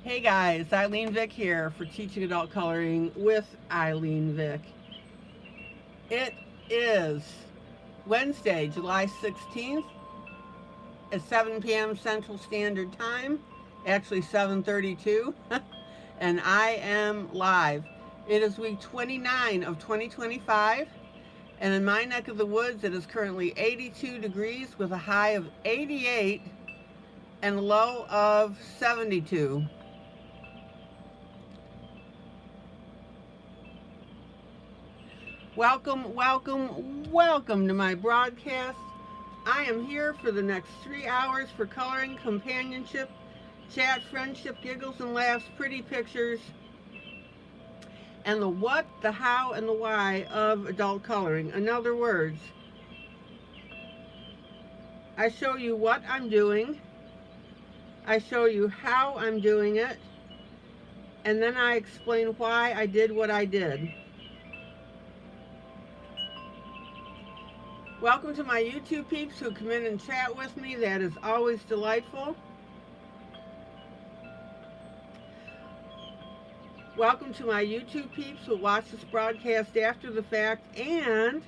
Hey guys, ILene Vick here for Teaching Adult Coloring with ILene Vick. It is Wednesday, July 16th at 7 p.m. Central Standard Time, actually 7:32, and I am live. It is week 29 of 2025, and in my neck of the woods it is currently 82 degrees with a high of 88 and a low of 72. Welcome to my broadcast. I am here for the next 3 hours for coloring, companionship, chat, friendship, giggles and laughs, pretty pictures, and the what, the how, and the why of adult coloring. In other words, I show you what I'm doing, I show you how I'm doing it, and then I explain why I did what I did. Welcome to my YouTube peeps who come in and chat with me. That is always delightful. Welcome to my YouTube peeps who watch this broadcast after the fact. And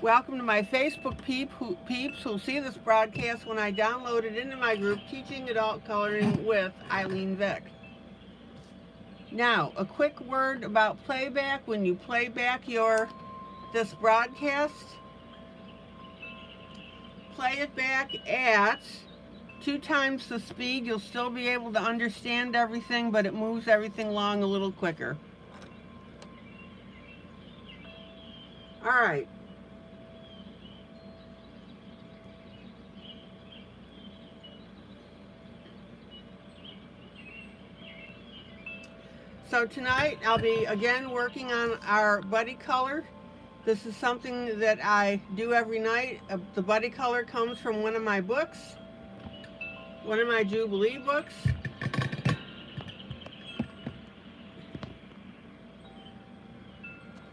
welcome to my Facebook peeps who'll see this broadcast when I download it into my group, Teaching Adult Coloring with ILene Vick. Now, a quick word about playback. When you play back this broadcast, play it back at 2 times the speed. You'll still be able to understand everything, but it moves everything along a little quicker. All right. So tonight I'll be again working on our buddy color. This is something that I do every night. The buddy color comes from one of my books, one of my Jubilee books.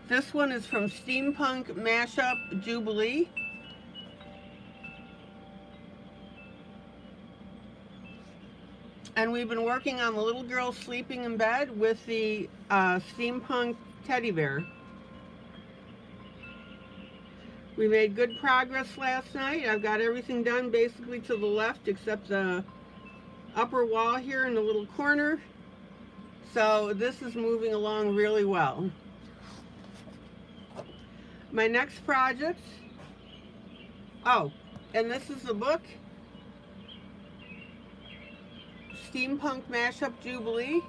This one is from Steampunk Mashup Jubilee. And we've been working on the little girl sleeping in bed with the steampunk teddy bear. We made good progress last night. I've got everything done basically to the left except the upper wall here in the little corner. So this is moving along really well. My next project, and this is the book, Steampunk Mashup Jubilee.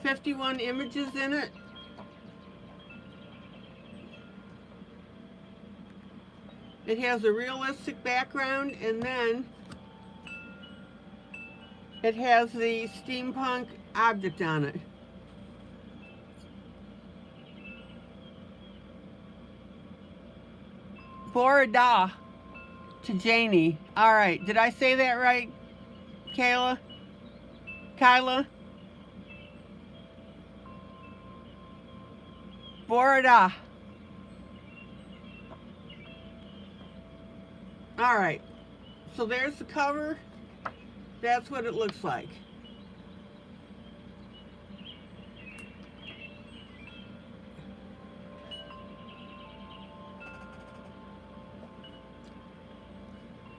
'51 images in it. It has a realistic background, and then it has the steampunk object on it. Borada to Janie. All right, did I say that right, Kyla? Borada. All right, so there's the cover. That's what it looks like.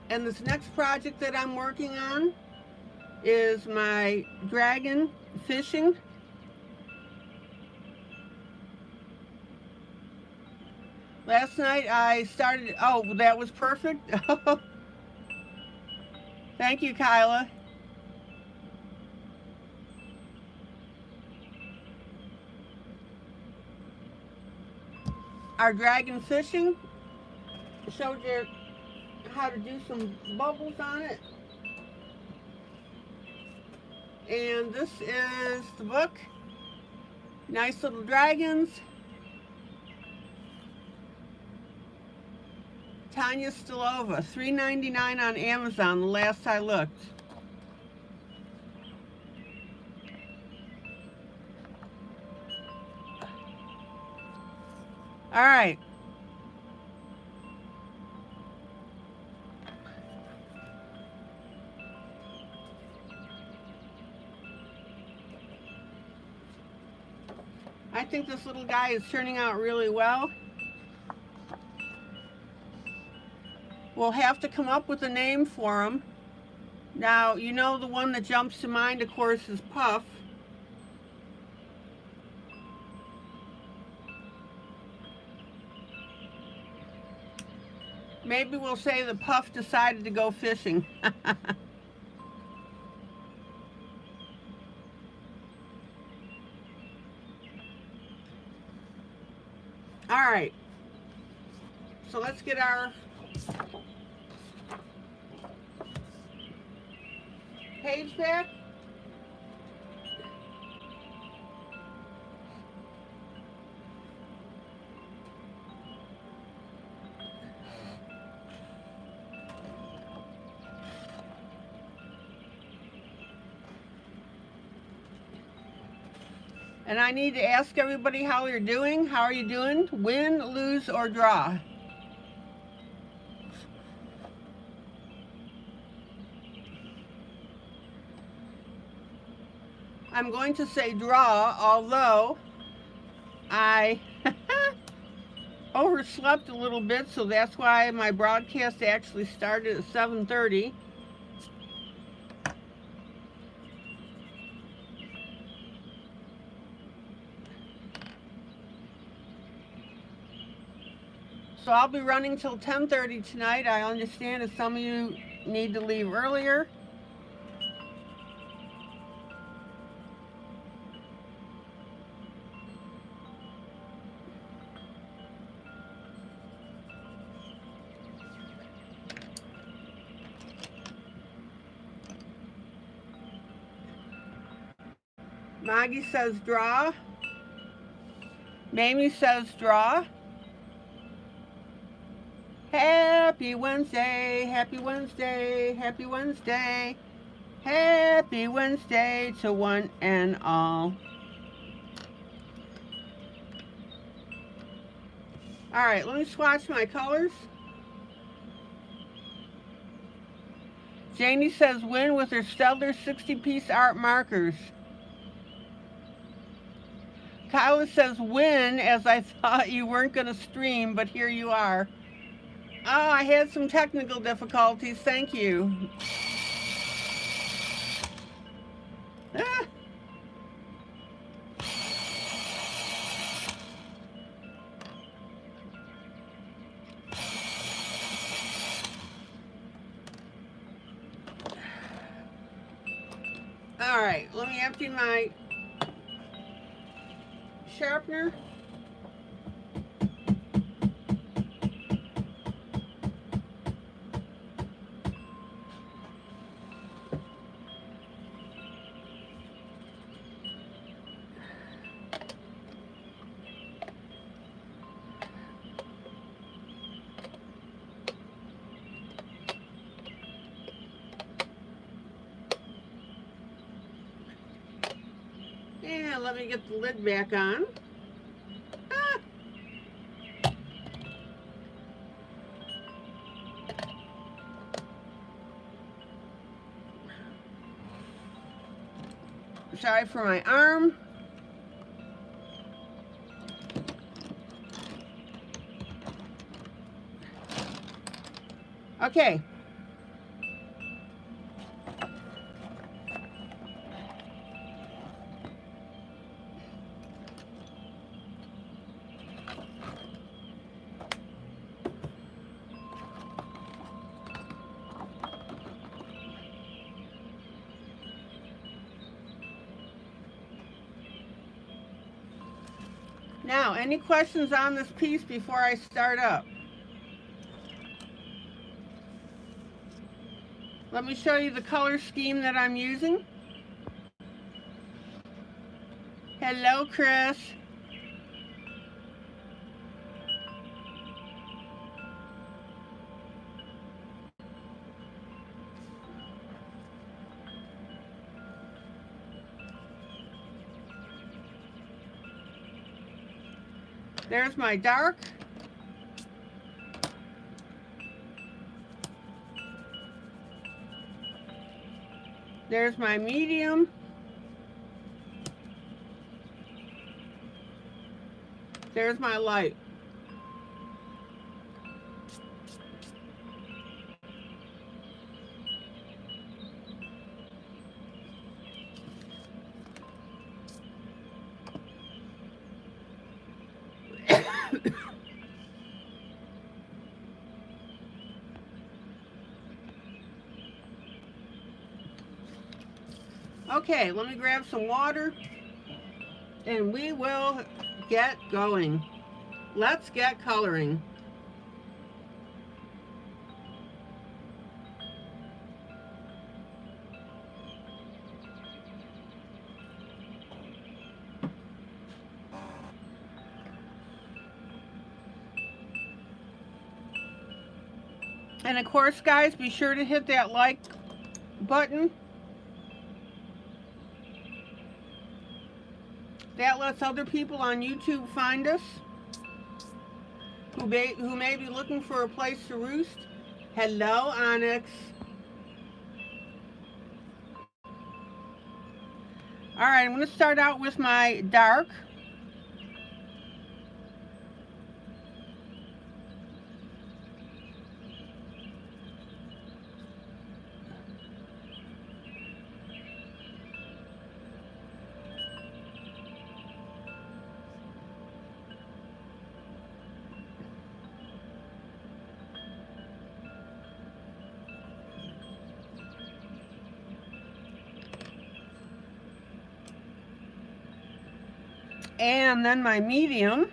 And this next project that I'm working on is my dragon fishing. Last night I started, that was perfect. Thank you, Kyla. Our dragon fishing, showed you how to do some bubbles on it. And this is the book, Nice Little Dragons. Tanya Stilova, $3.99 on Amazon the last I looked. All right, I think this little guy is turning out really well. We'll have to come up with a name for him. Now, you know the one that jumps to mind, of course, is Puff. Maybe we'll say the Puff decided to go fishing. All right. So let's get our page back. And I need to ask everybody how you're doing. How are you doing? Win, lose, or draw? I'm going to say draw, although I overslept a little bit, so that's why my broadcast actually started at 7:30. So I'll be running till 10:30 tonight. I understand that some of you need to leave earlier. Maggie says draw. Mamie says draw. Happy Wednesday, happy Wednesday, happy Wednesday, happy Wednesday to one and all. All right, let me swatch my colors. Janie says win with her stellar 60-piece art markers. Kyla says win, as I thought you weren't going to stream, but here you are. Oh, I had some technical difficulties. Thank you. Ah. All right, let me empty my sharpener. And let me get the lid back on. Ah. Sorry for my arm. Okay. Now, any questions on this piece before I start up? Let me show you the color scheme that I'm using. Hello, Chris. There's my dark. There's my medium. There's my light. Okay, let me grab some water and we will get going. Let's get coloring. And of course, guys, be sure to hit that like button. That lets other people on YouTube find us who may be looking for a place to roost. Hello, Onyx. All right, I'm going to start out with my dark. And then my medium.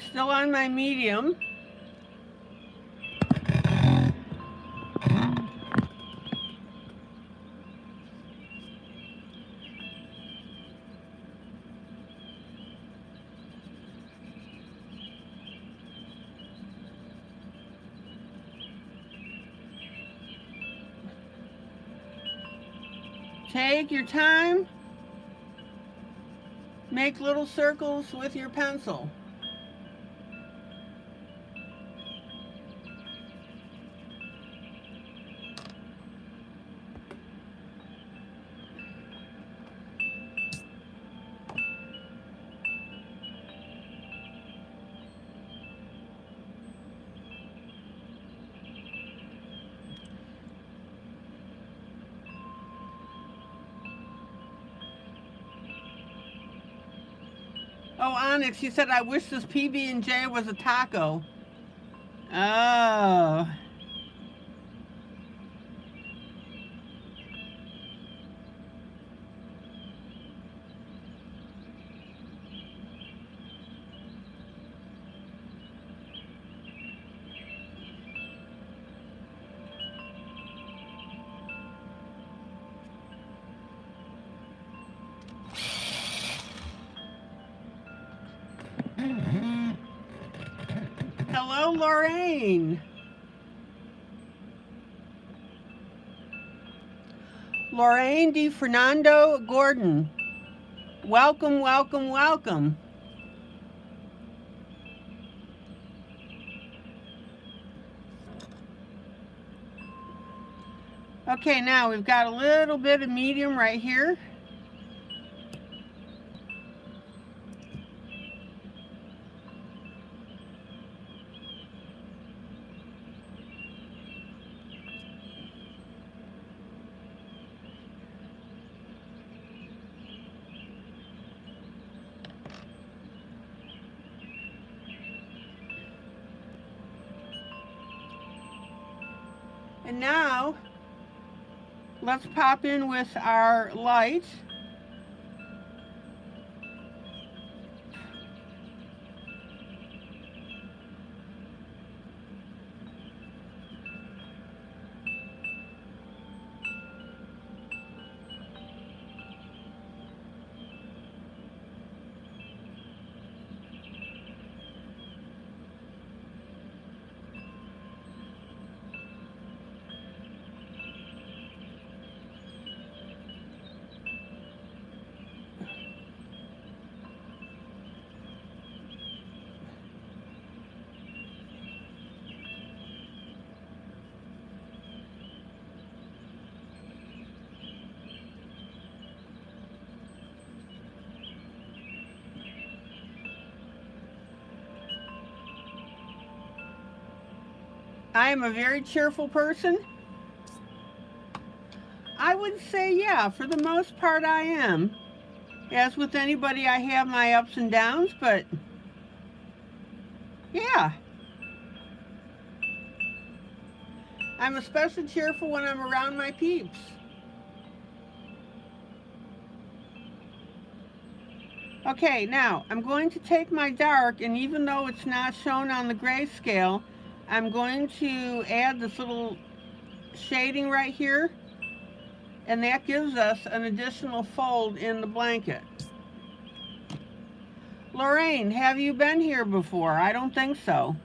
Still on my medium. Take your time. Make little circles with your pencil. Oh, Onyx, you said, I wish this PB&J was a taco. Oh. Hello, Lorraine. Lorraine D. Fernando Gordon. Welcome, welcome, welcome. Okay, now we've got a little bit of medium right here. And now, let's pop in with our light. I am a very cheerful person. I would say, yeah, for the most part I am. As with anybody, I have my ups and downs, but yeah. I'm especially cheerful when I'm around my peeps. Okay, now I'm going to take my dark, and even though it's not shown on the grayscale, I'm going to add this little shading right here, and that gives us an additional fold in the blanket. Lorraine, have you been here before? I don't think so.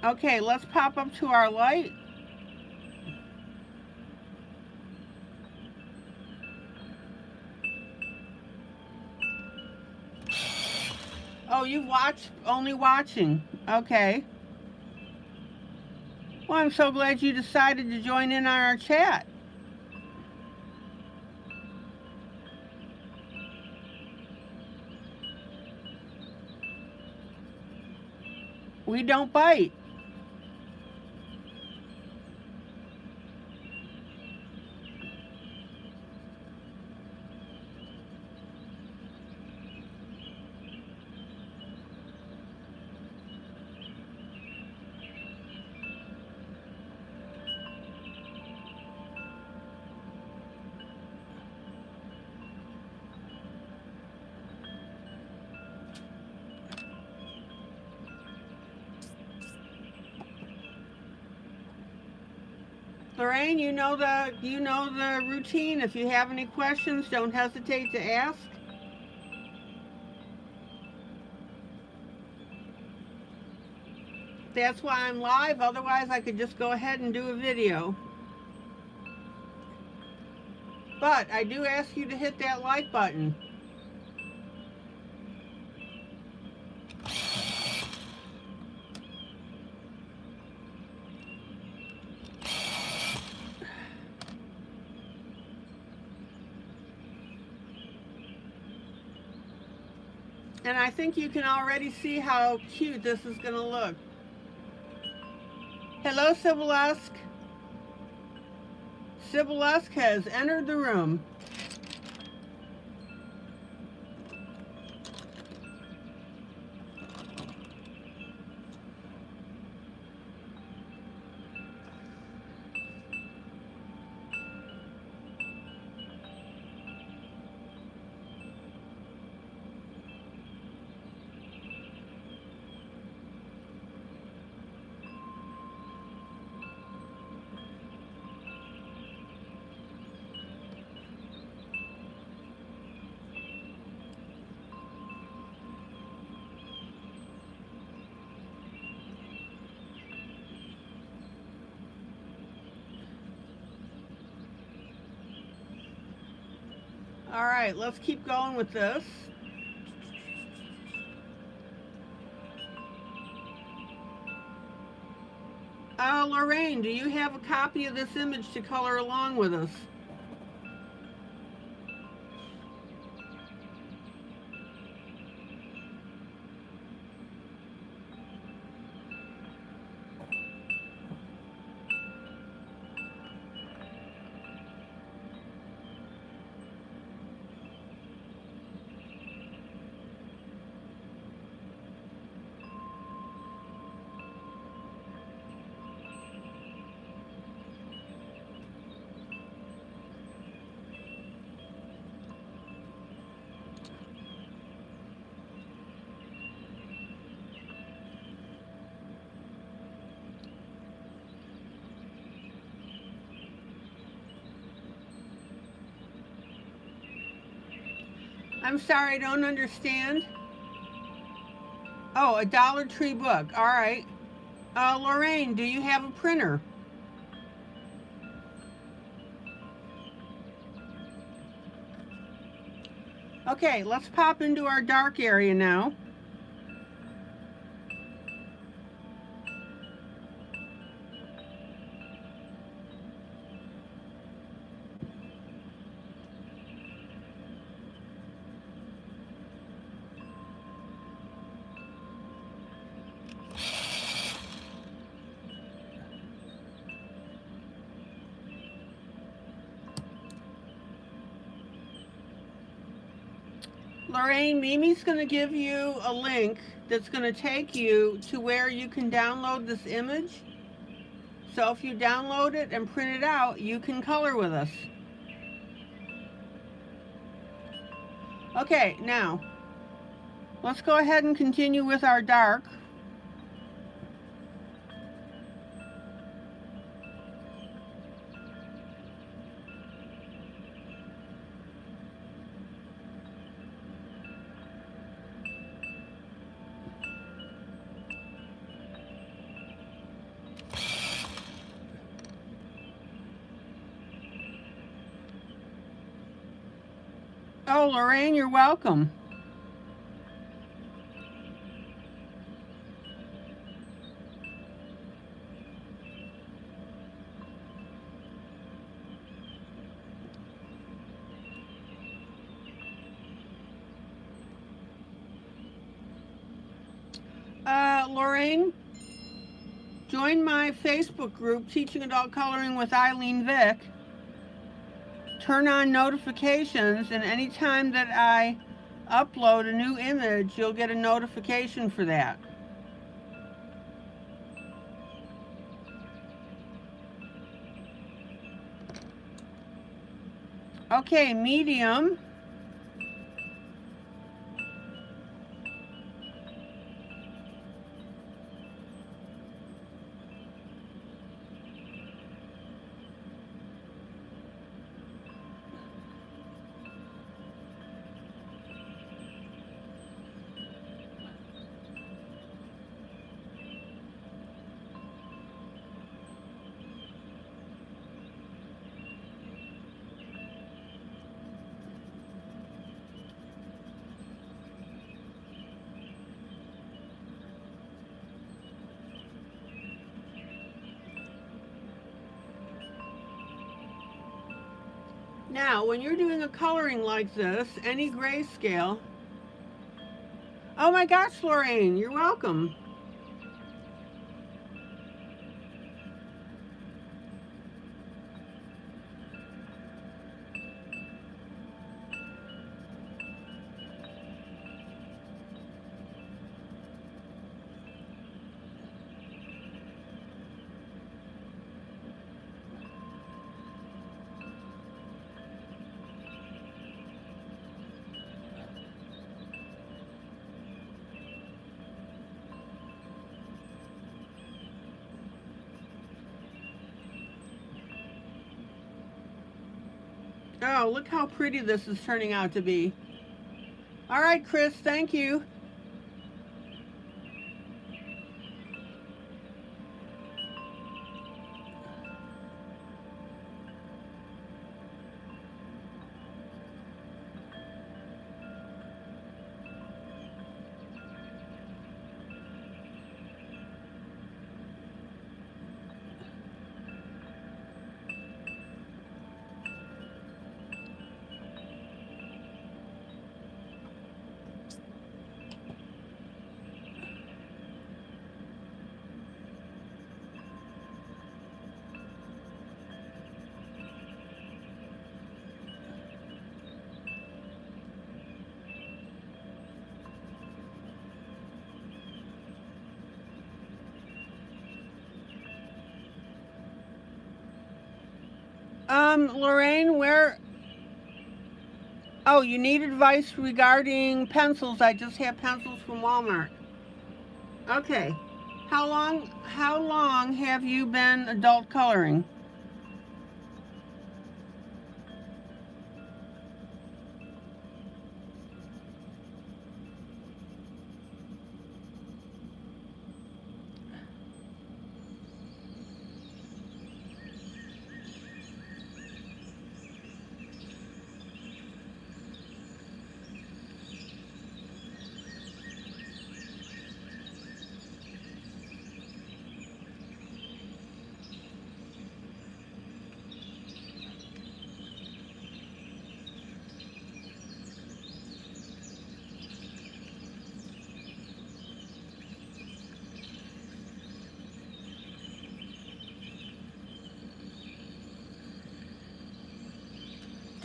Okay, let's pop up to our light. Oh, you watch, only watching. Okay. Well, I'm so glad you decided to join in on our chat. We don't bite. Lorraine, you know the routine. If you have any questions, don't hesitate to ask. That's why I'm live. Otherwise, I could just go ahead and do a video. But I do ask you to hit that like button. And I think you can already see how cute this is going to look. Hello, Sibylesque. Sibylesque has entered the room. All right, let's keep going with this. Lorraine, do you have a copy of this image to color along with us? I'm sorry, I don't understand. Oh, a Dollar Tree book. All right. Lorraine, do you have a printer? Okay, let's pop into our dark area now. Lorraine, Mimi's going to give you a link that's going to take you to where you can download this image. So if you download it and print it out, you can color with us. Okay, now, let's go ahead and continue with our dark. Oh, Lorraine, you're welcome. Lorraine, join my Facebook group, Teaching Adult Coloring with ILene Vick. Turn on notifications, and anytime that I upload a new image, you'll get a notification for that. Okay, medium. Now, when you're doing a coloring like this, any grayscale. Oh my gosh, Lorraine, you're welcome. Oh, look how pretty this is turning out to be. All right, Chris, thank you. Lorraine, where? Oh, you need advice regarding pencils. I just have pencils from Walmart. Okay. How long have you been adult coloring?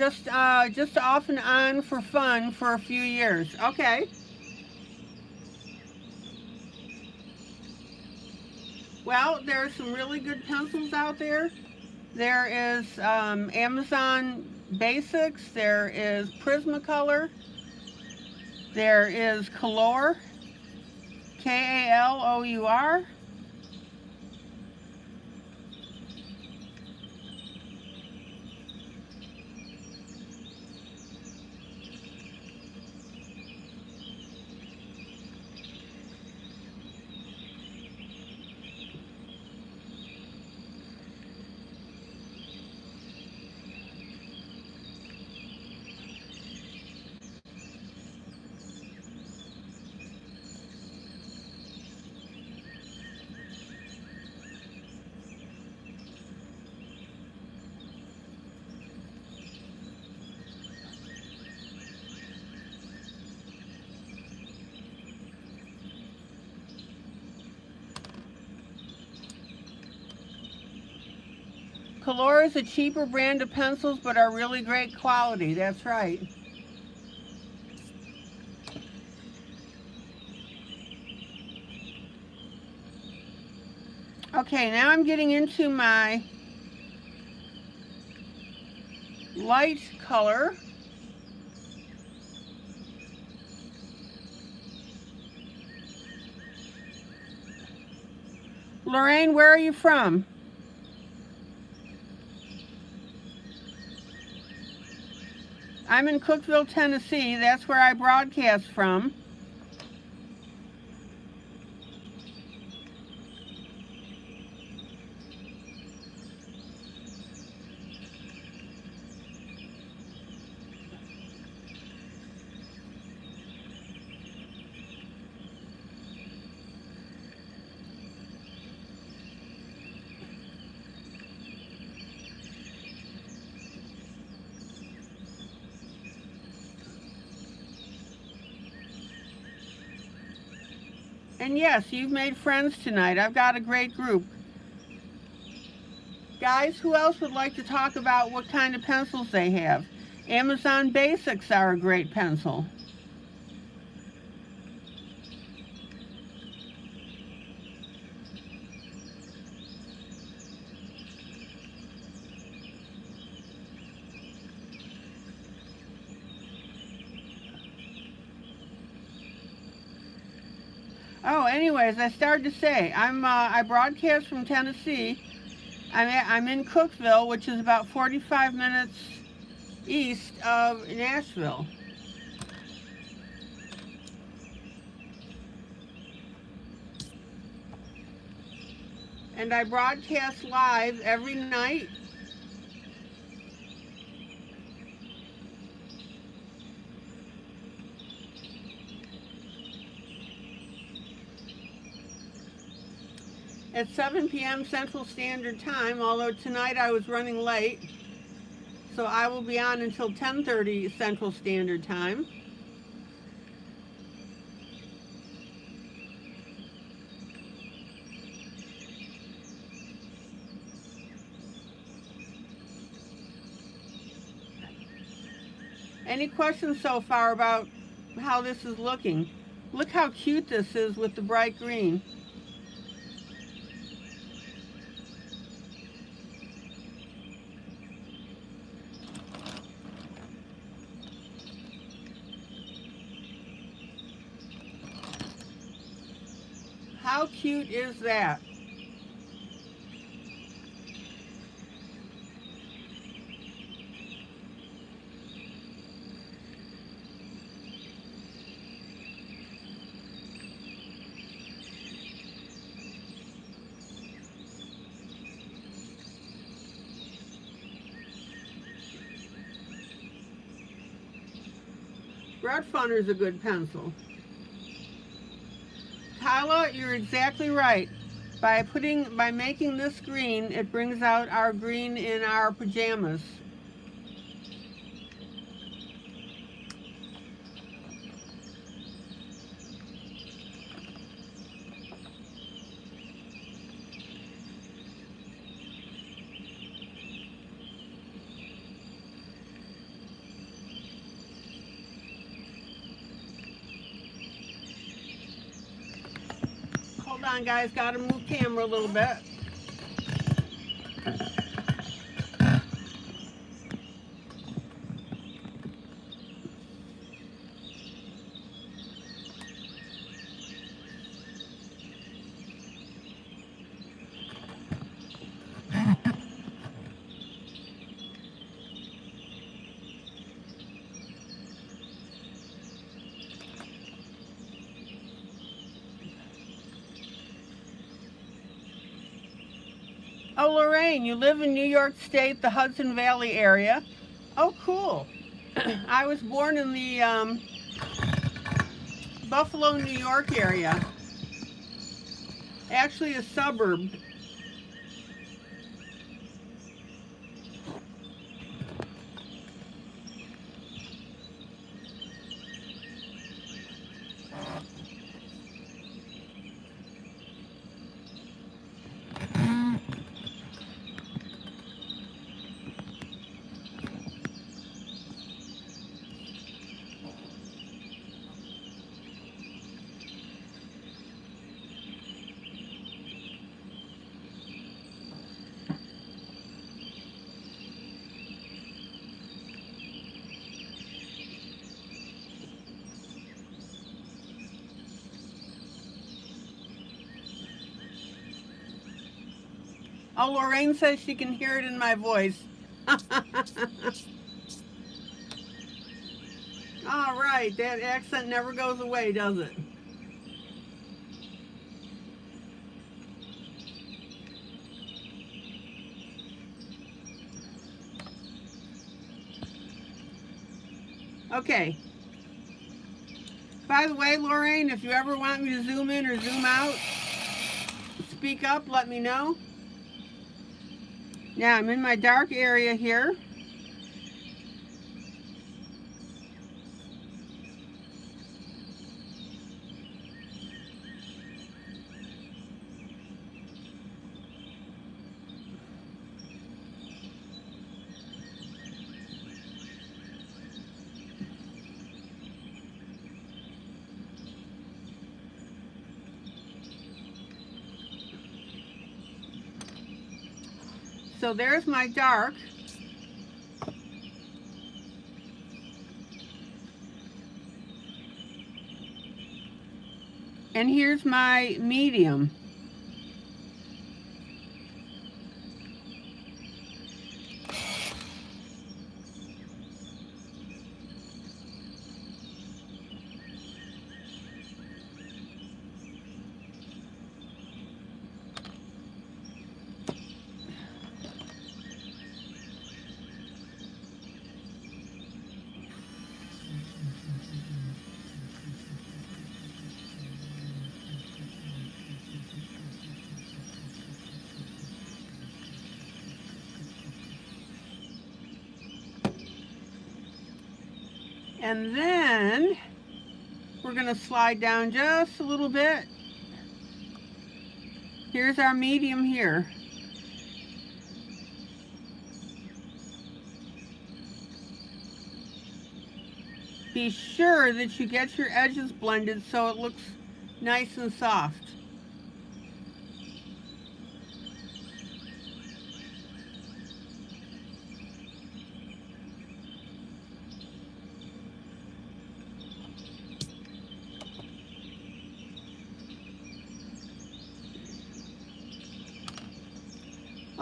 Just off and on for fun for a few years. Okay. Well, there are some really good pencils out there. There is Amazon Basics. There is Prismacolor. There is Color, K-A-L-O-U-R. Color is a cheaper brand of pencils, but are really great quality. That's right. Okay, now I'm getting into my light color. Lorraine, where are you from? I'm in Cookeville, Tennessee. That's where I broadcast from. And yes, you've made friends tonight. I've got a great group. Guys, who else would like to talk about what kind of pencils they have? Amazon Basics are a great pencil. Oh, anyways, I started to say, I broadcast from Tennessee. I'm in Cookeville, which is about 45 minutes east of Nashville. And I broadcast live every night. At 7 p.m. Central Standard Time, although tonight I was running late, so I will be on until 10:30 Central Standard Time. Any questions so far about how this is looking? Look how cute this is with the bright green. How cute is that? Red Funner's a good pencil. Kyla, you're exactly right. By making this green, it brings out our green in our pajamas. on, guys. Gotta move camera a little bit. Oh, Lorraine, you live in New York State, the Hudson Valley area. Oh, cool. I was born in the Buffalo, New York area. Actually, a suburb. Oh, Lorraine says she can hear it in my voice. All right, that accent never goes away, does it? Okay. By the way, Lorraine, if you ever want me to zoom in or zoom out, speak up, let me know. Now, I'm in my dark area here. So there's my dark. And here's my medium. And then we're going to slide down just a little bit. Here's our medium here. Be sure that you get your edges blended so it looks nice and soft.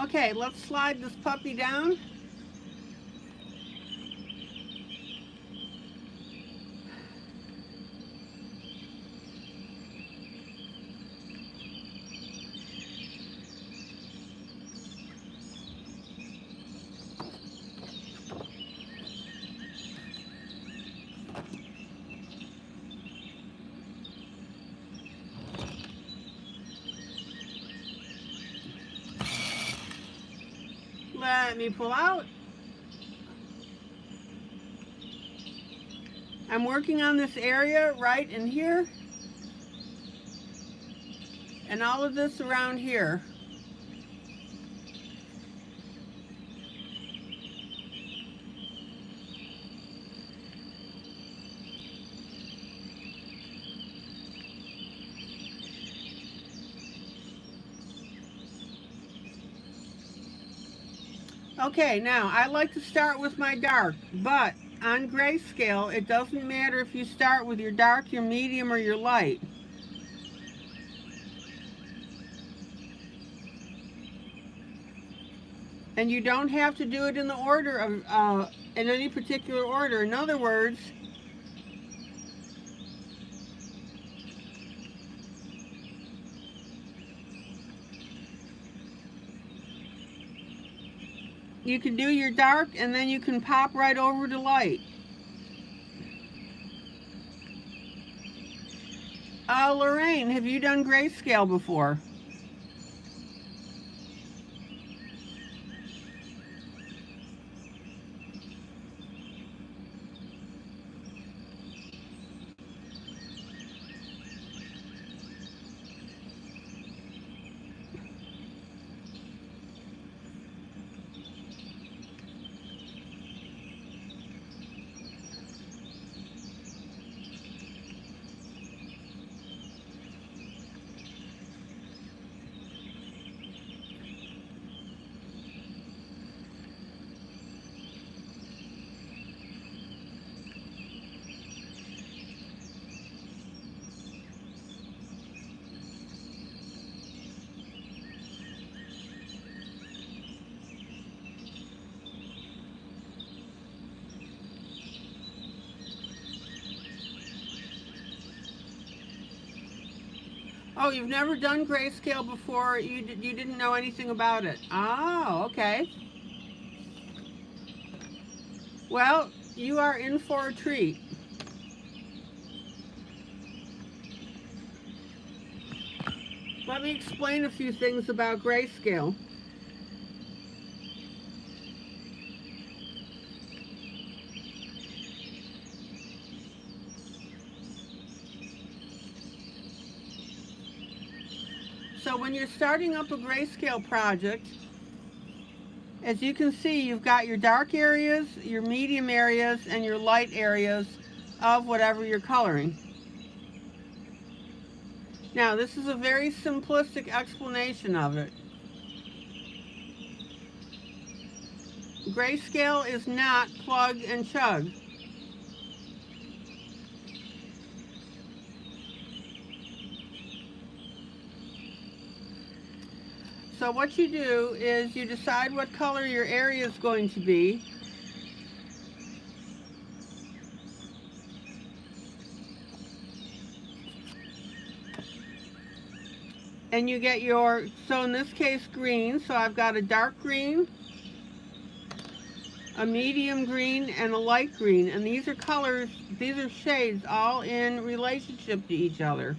Okay, let's slide this puppy down. Let me pull out. I'm working on this area right in here and all of this around here. Okay, now I like to start with my dark, but on grayscale, it doesn't matter if you start with your dark, your medium, or your light. And you don't have to do it in the order of, in any particular order. In other words, you can do your dark and then you can pop right over to light. Lorraine, have you done grayscale before? Oh, you've never done grayscale before? You didn't know anything about it? Oh, okay. Well, you are in for a treat. Let me explain a few things about grayscale. So when you're starting up a grayscale project, as you can see, you've got your dark areas, your medium areas, and your light areas of whatever you're coloring. Now, this is a very simplistic explanation of it. Grayscale is not plug and chug. So what you do is you decide what color your area is going to be. And you get your, so in this case, green. So I've got a dark green, a medium green, and a light green. And these are colors, these are shades all in relationship to each other.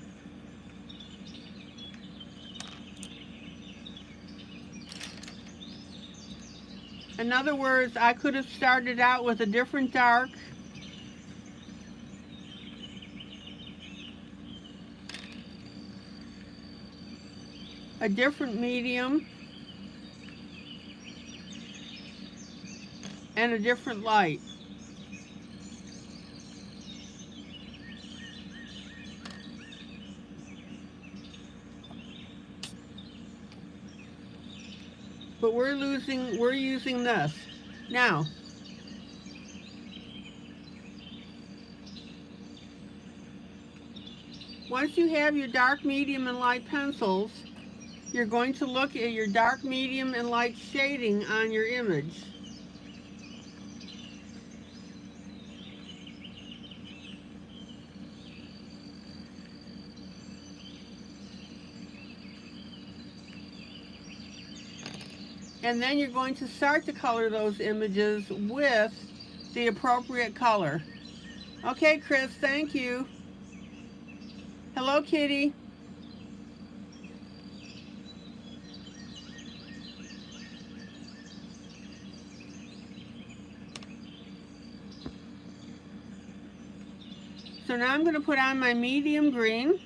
In other words, I could have started out with a different dark, a different medium, and a different light. But we're using this. Now, once you have your dark, medium, and light pencils, you're going to look at your dark, medium, and light shading on your image. And then you're going to start to color those images with the appropriate color. Okay, Chris, thank you. Hello, Kitty. So now I'm going to put on my medium green.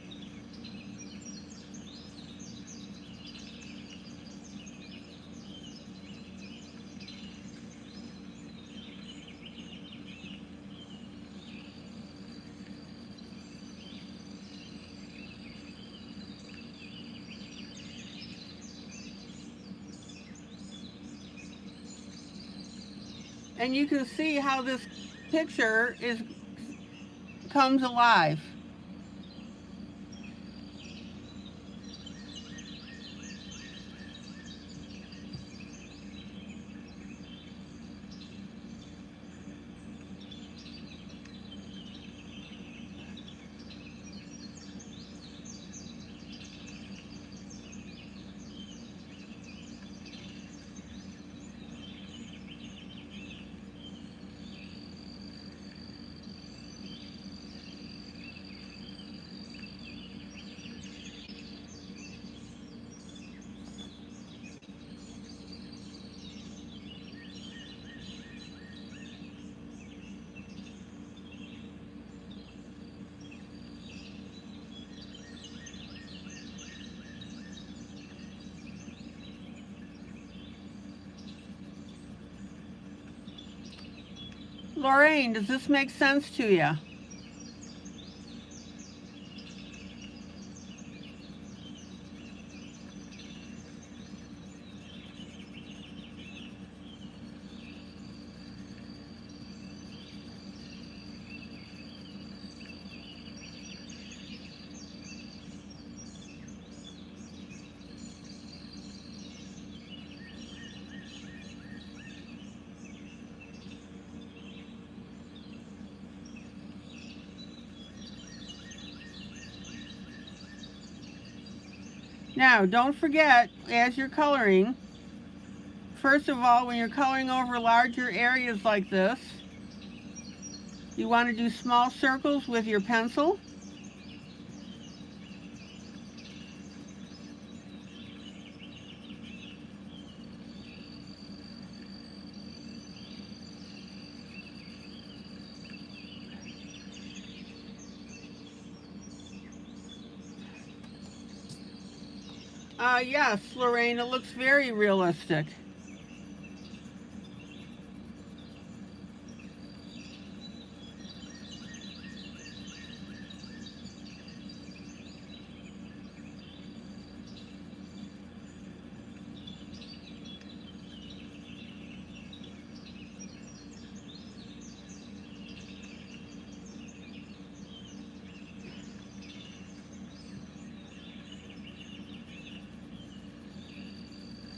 And you can see how this picture comes alive. Lorraine, does this make sense to you? Now, don't forget, as you're coloring, first of all, when you're coloring over larger areas like this, you want to do small circles with your pencil. Yes, Lorraine, it looks very realistic.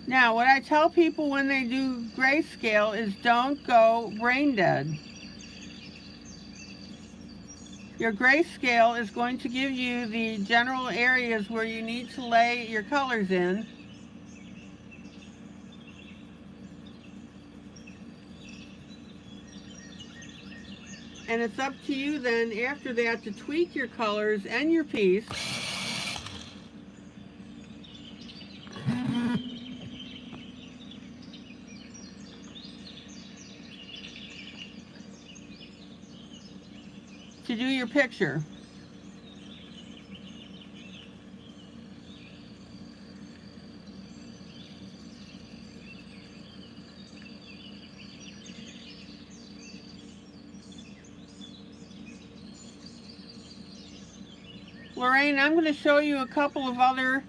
Now, what I tell people when they do grayscale is don't go brain dead. Your grayscale is going to give you the general areas where you need to lay your colors in. And it's up to you then after that to tweak your colors and your piece. To do your picture. Lorraine, I'm going to show you a couple of other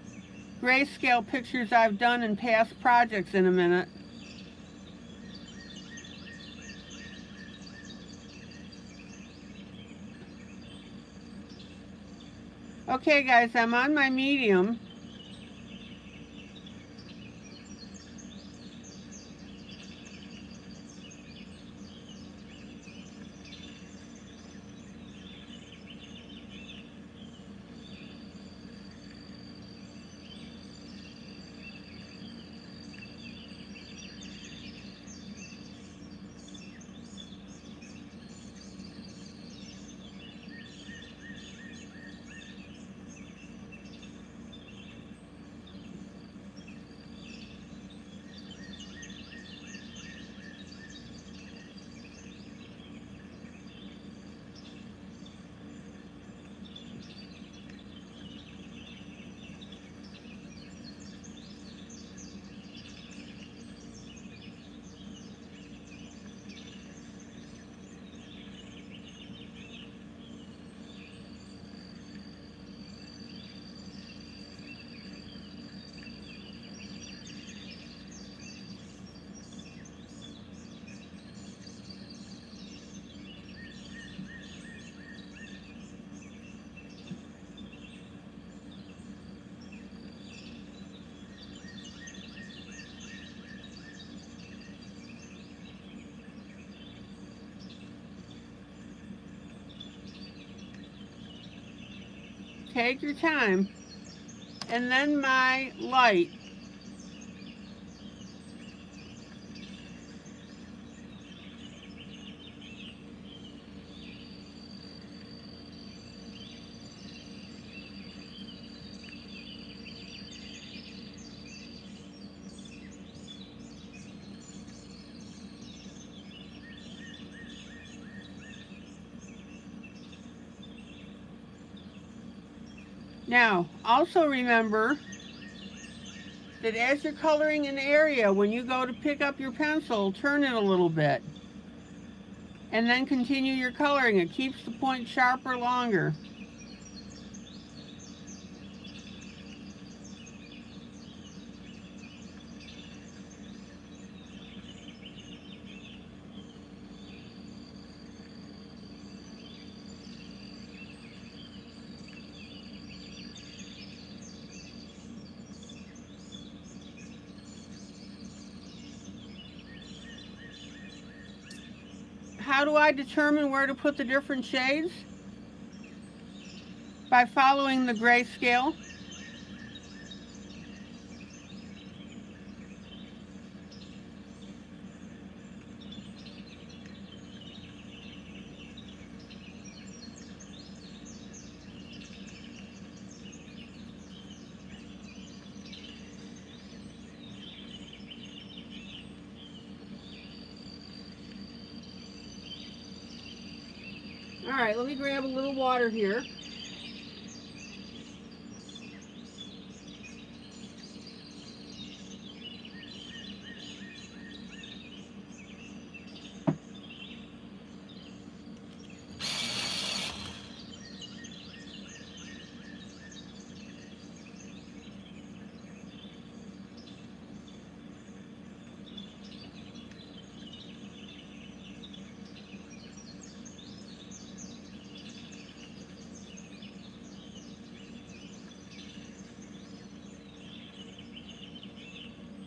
grayscale pictures I've done in past projects in a minute. Okay guys, I'm on my medium. take your time. And then my light. Now, also remember that as you're coloring an area, when you go to pick up your pencil, turn it a little bit. And then continue your coloring. It keeps the point sharper longer. How do I determine where to put the different shades? By following the grayscale. All right, let me grab a little water here.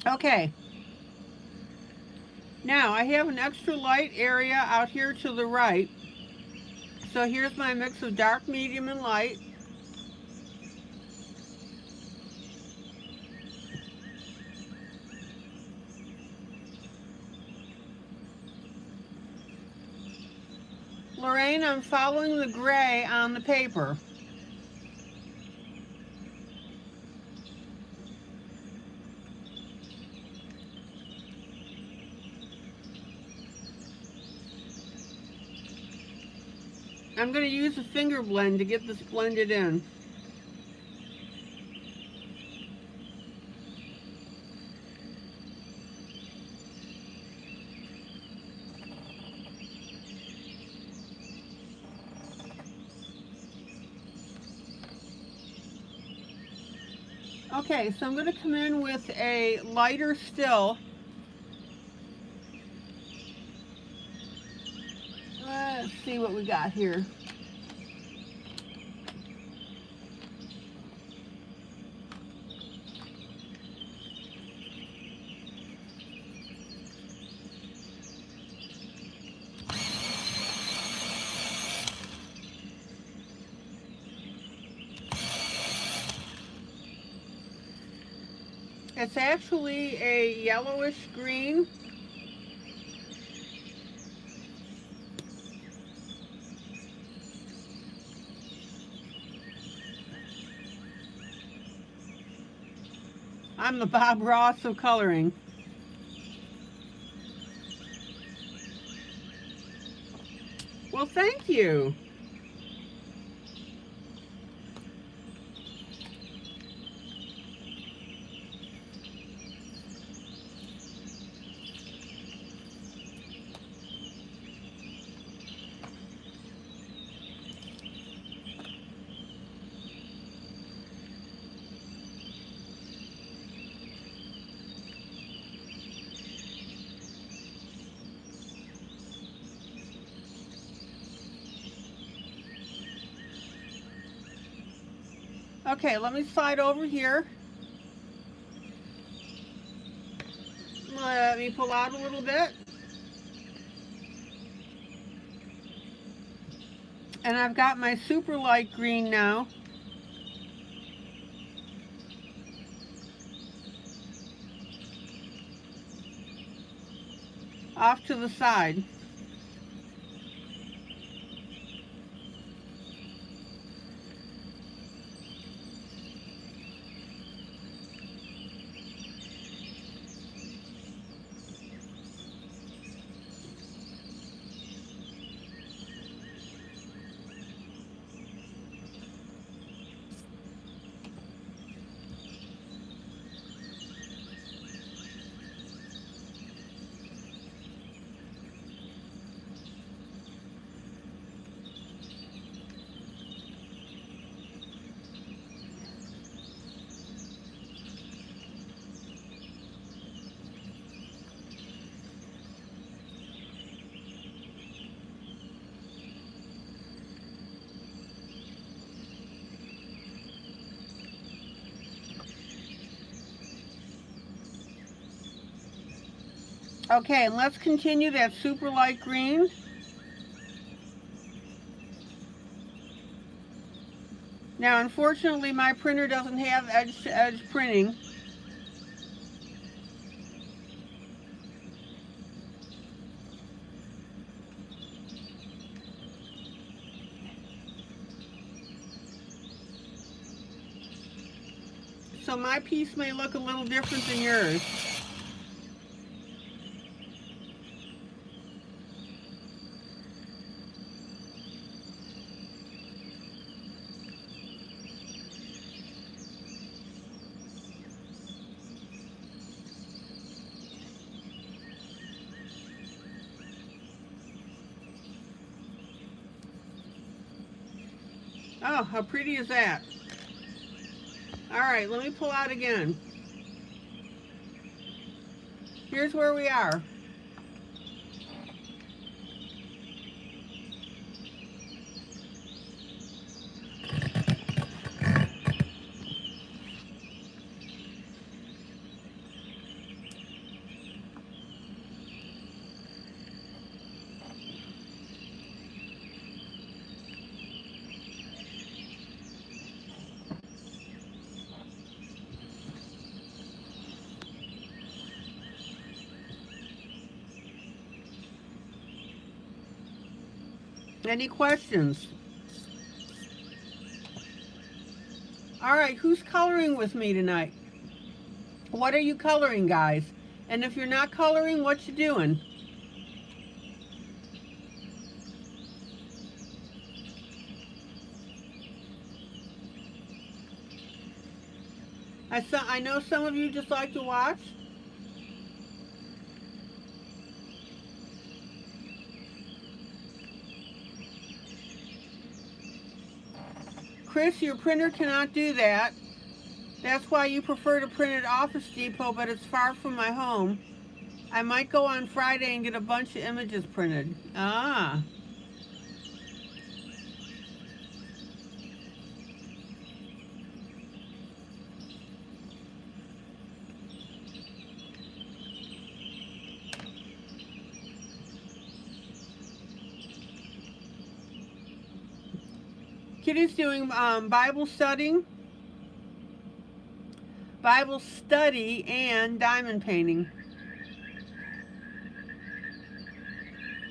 Okay. Now I have an extra light area out here to the right. So here's my mix of dark, medium, and light. Lorraine, I'm following the gray on the paper. I'm going to use a finger blend to get this blended in. Okay, so I'm going to come in with a lighter still. Let's see what we got here. It's actually a yellowish green. I'm the Bob Ross of coloring. Well, thank you. Okay, let me slide over here. Let me pull out a little bit. And I've got my super light green now. off to the side. Okay, and let's continue that super light green. Now, unfortunately, my printer doesn't have edge-to-edge printing. So my piece may look a little different than yours. Oh, how pretty is that? All right, let me pull out again. Here's where we are. Any questions? All right, who's coloring with me tonight? What are you coloring, guys? And if you're not coloring, what you doing? I know some of you just like to watch. Chris, your printer cannot do that. That's why you prefer to print at Office Depot, but it's far from my home. I might go on Friday and get a bunch of images printed. Ah. Kitty's doing Bible study and diamond painting.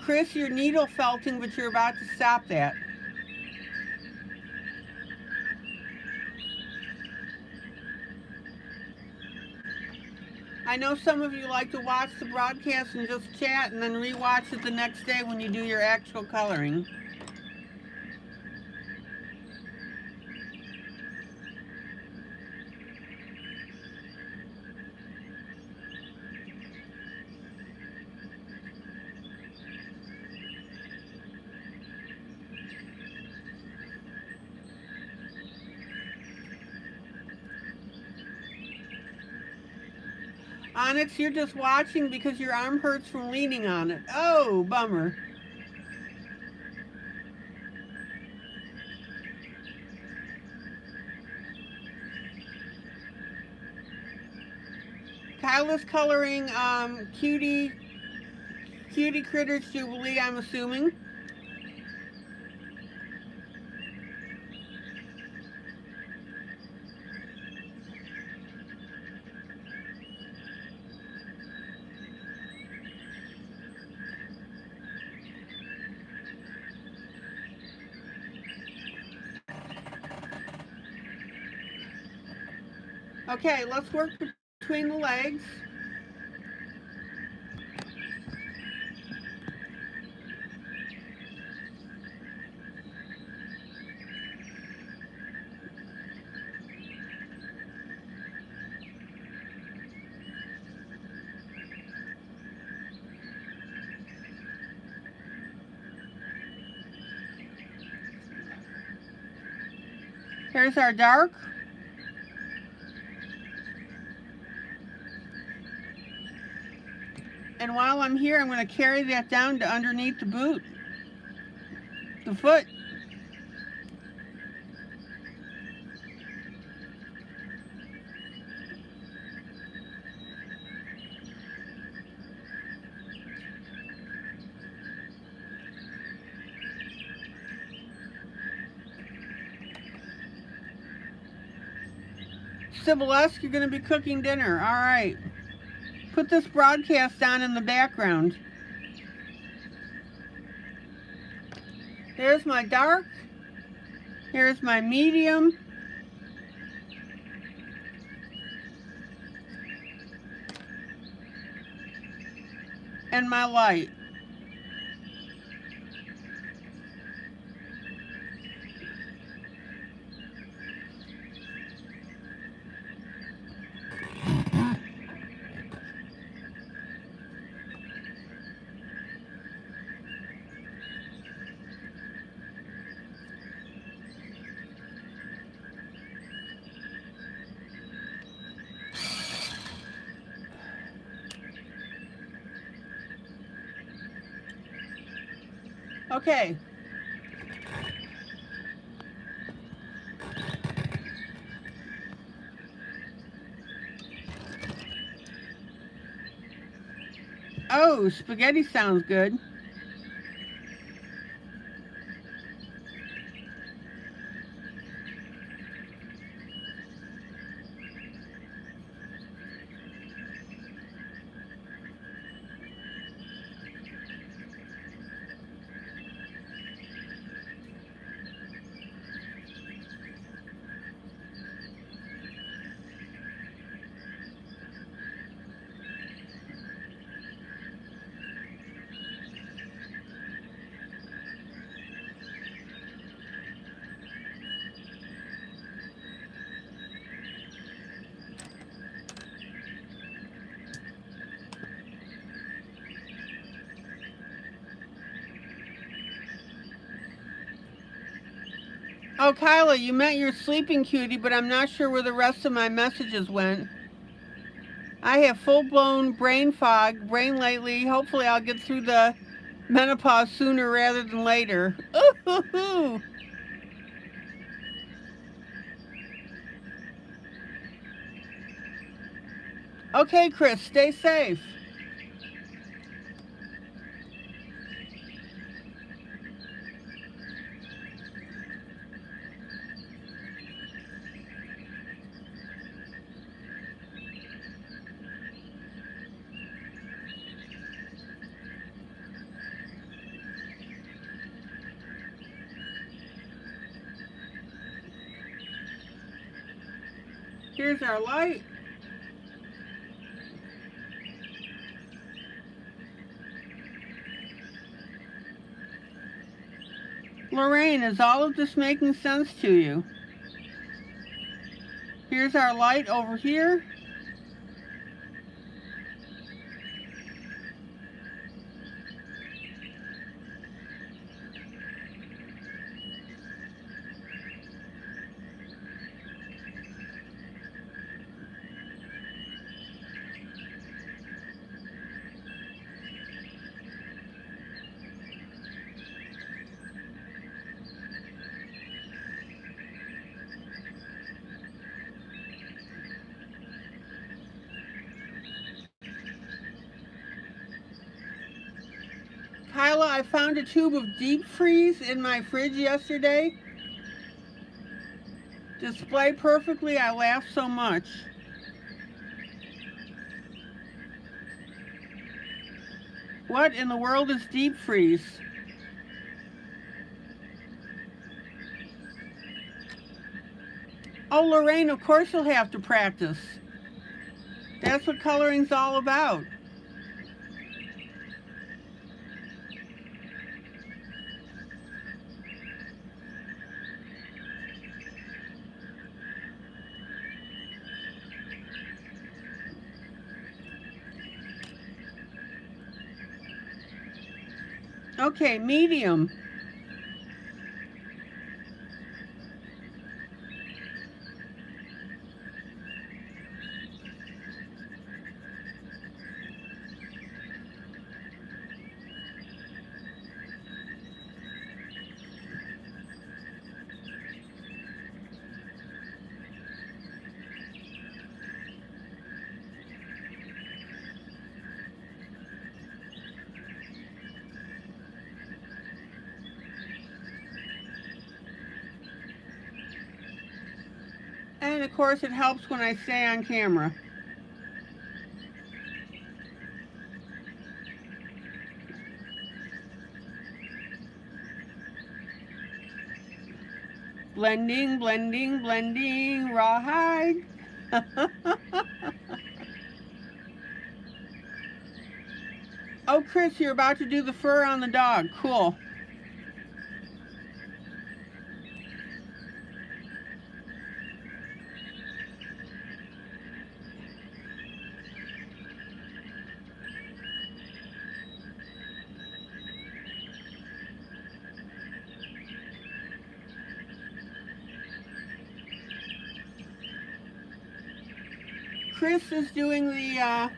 Chris, you're needle felting, but you're about to stop that. I know some of you like to watch the broadcast and just chat and then re-watch it the next day when you do your actual coloring. Onyx, you're just watching because your arm hurts from leaning on it. Oh, bummer. Kyla's coloring Cutie Critters Jubilee, I'm assuming. Okay, let's work between the legs. Here's our dark. And while I'm here, I'm going to carry that down to underneath the boot, the foot. Sybilesk, you're going to be cooking dinner. All right. Put this broadcast on in the background. There's my dark. Here's my medium. And my light. Okay. Oh, spaghetti sounds good. Oh, Kyla, you meant you're sleeping, cutie, but I'm not sure where the rest of my messages went. I have full-blown brain fog, brain lately. Hopefully I'll get through the menopause sooner rather than later. Ooh-hoo-hoo. Okay, Chris, stay safe. Here's our light. Lorraine, is all of this making sense to you? Here's our light over here. Kyla, I found a tube of deep freeze in my fridge yesterday. Display perfectly, I laughed so much. What in the world is deep freeze? Oh, Lorraine, of course you'll have to practice. That's what coloring's all about. Okay, medium. And of course it helps when I stay on camera. Blending, blending, blending, rawhide. Oh, Chris, you're about to do the fur on the dog. Cool. Chris is doing the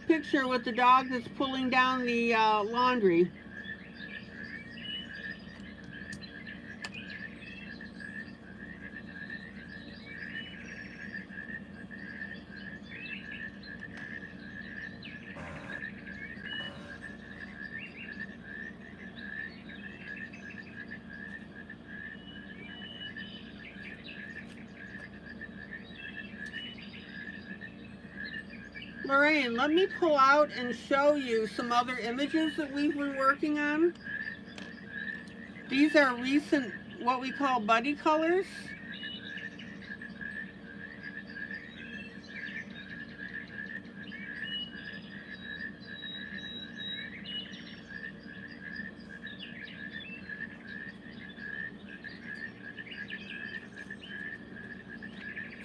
picture with the dog that's pulling down the laundry. Lorraine, let me pull out and show you some other images that we've been working on. These are recent, what we call buddy colors.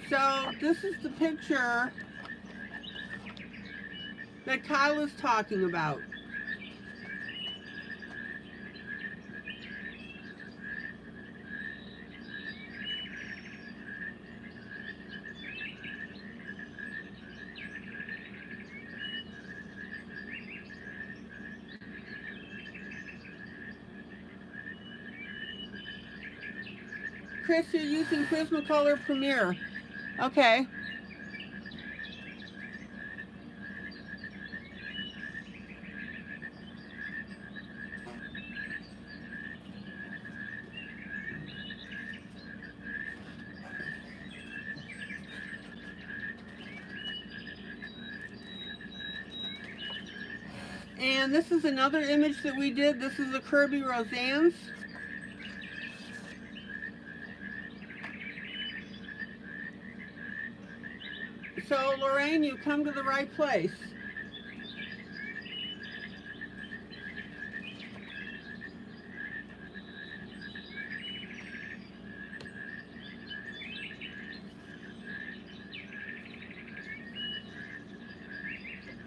So this is the picture that Kyle is talking about. Chris, you're using Prismacolor Premiere. Okay. And this is another image that we did. This is the Kirby Roseanne's. So, Lorraine, you come to the right place.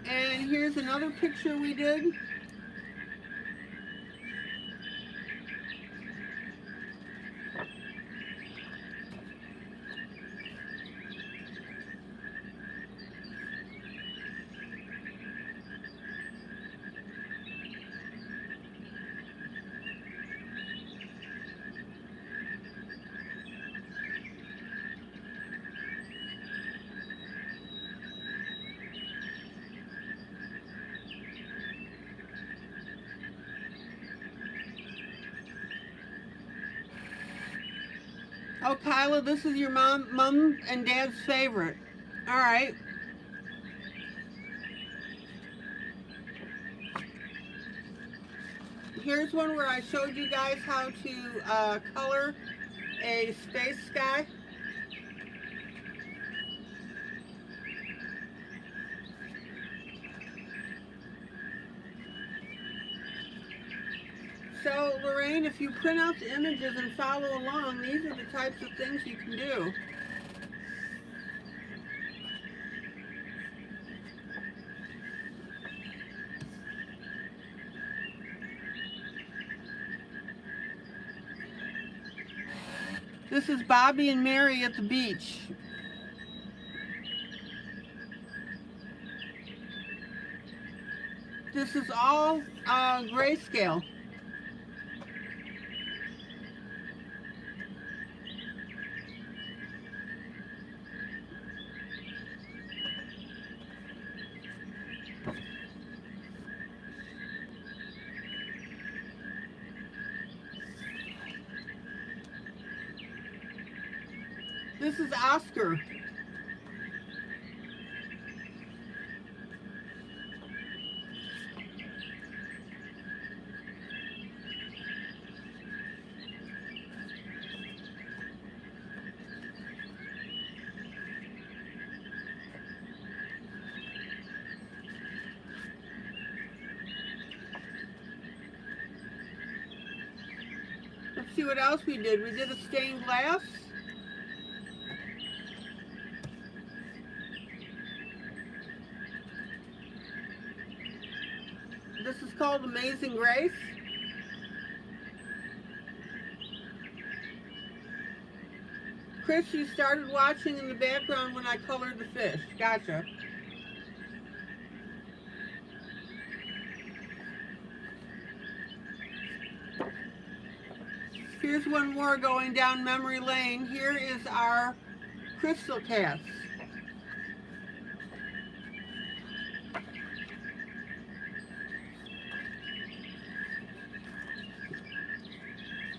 And here's another picture we did. Oh, Kyla, this is your mom and dad's favorite. All right. Here's one where I showed you guys how to color a space sky. So, Lorraine, if you print out the images and follow along, these are the types of things you can do. This is Bobby and Mary at the beach. This is all grayscale. This is Oscar. Let's see what else we did. We did a stained glass. This is called Amazing Grace. Chris, you started watching in the background when I colored the fish. Gotcha. Here's one more going down memory lane. Here is our crystal cast.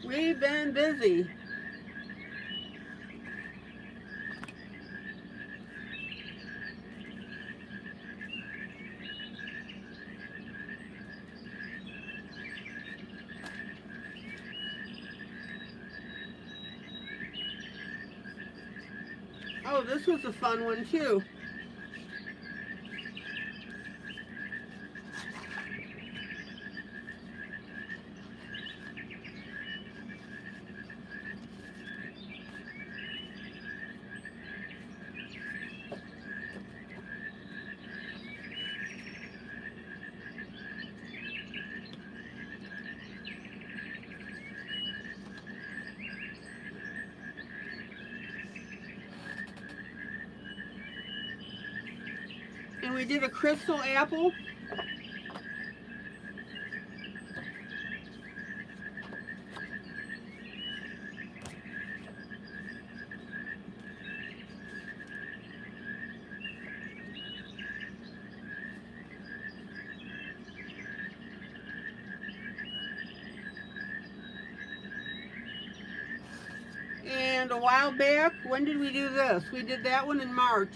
We've been busy. Oh, this was a fun one too. And we did a crystal apple. And a while back, when did we do this? We did that one in March.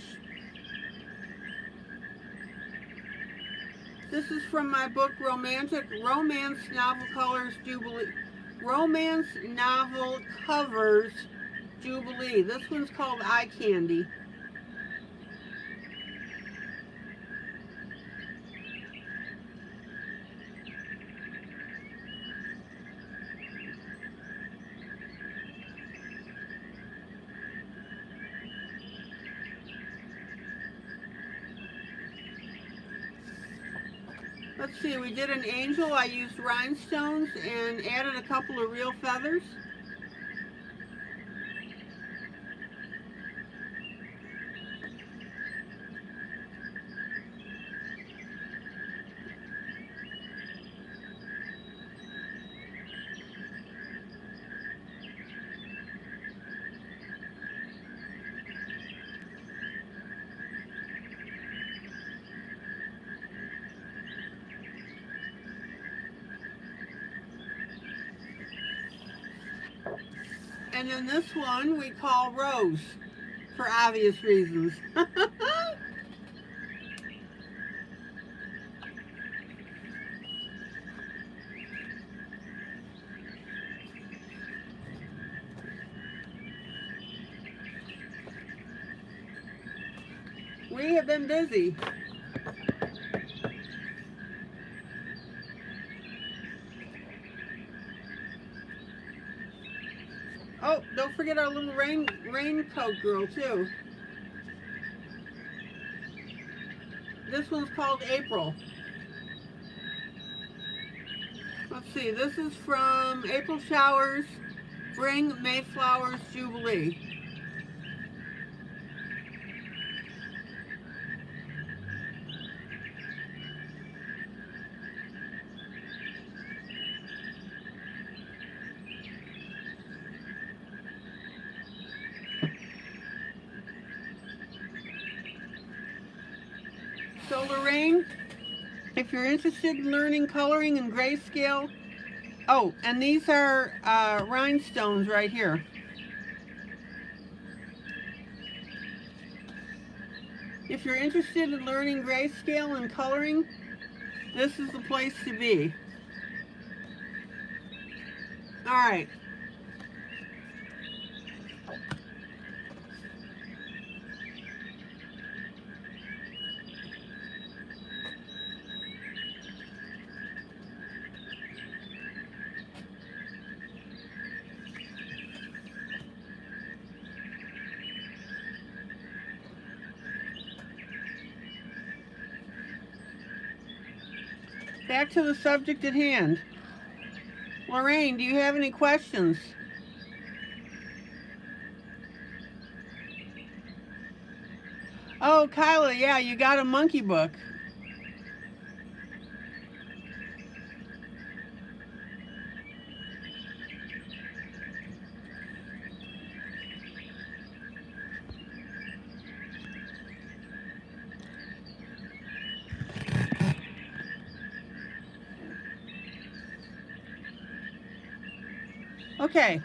This is from my book, Romance Novel Colors Jubilee. Romance Novel Covers Jubilee. This one's called Eye Candy. Let's see, we did an angel. I used rhinestones and added a couple of real feathers. And then this one we call Rose, for obvious reasons. We have been busy. Oh, don't forget our little raincoat girl too. This one's called April. Let's see, this is from April Showers, Bring Mayflowers Jubilee. So Lorraine, if you're interested in learning coloring in grayscale, oh, and these are rhinestones right here. If you're interested in learning grayscale and coloring, this is the place to be. All right. Back to the subject at hand. Lorraine, do you have any questions? Oh, Kyla, yeah, you got a monkey book. Okay.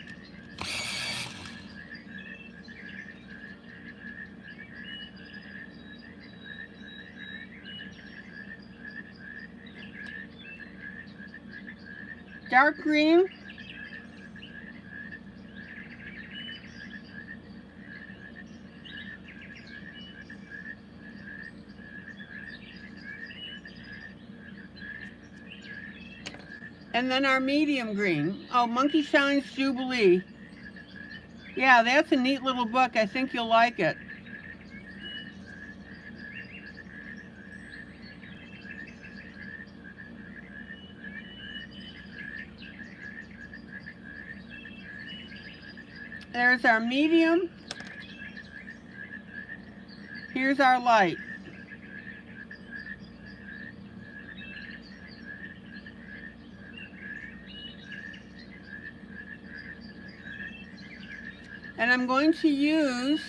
Dark green. And then our medium green. Oh, Monkey Shines Jubilee. Yeah, that's a neat little book. I think you'll like it. There's our medium. Here's our light. And I'm going to use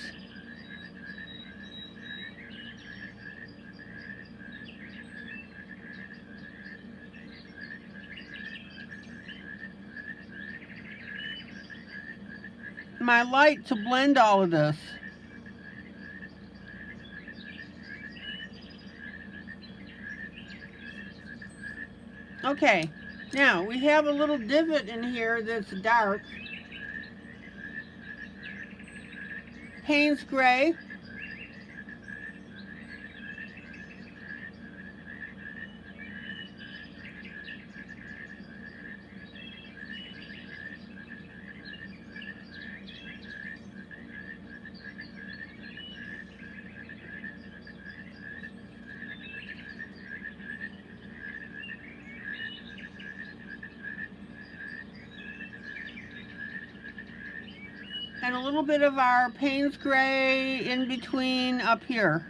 my light to blend all of this. Okay, now we have a little divot in here that's dark. Payne's gray. And a little bit of our Payne's gray in between up here.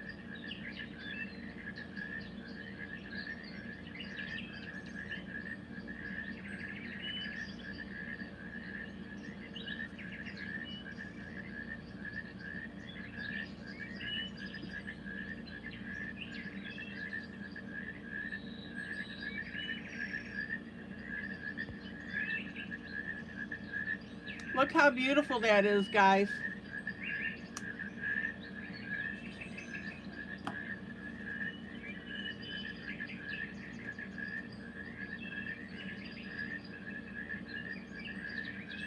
Look how beautiful that is, guys.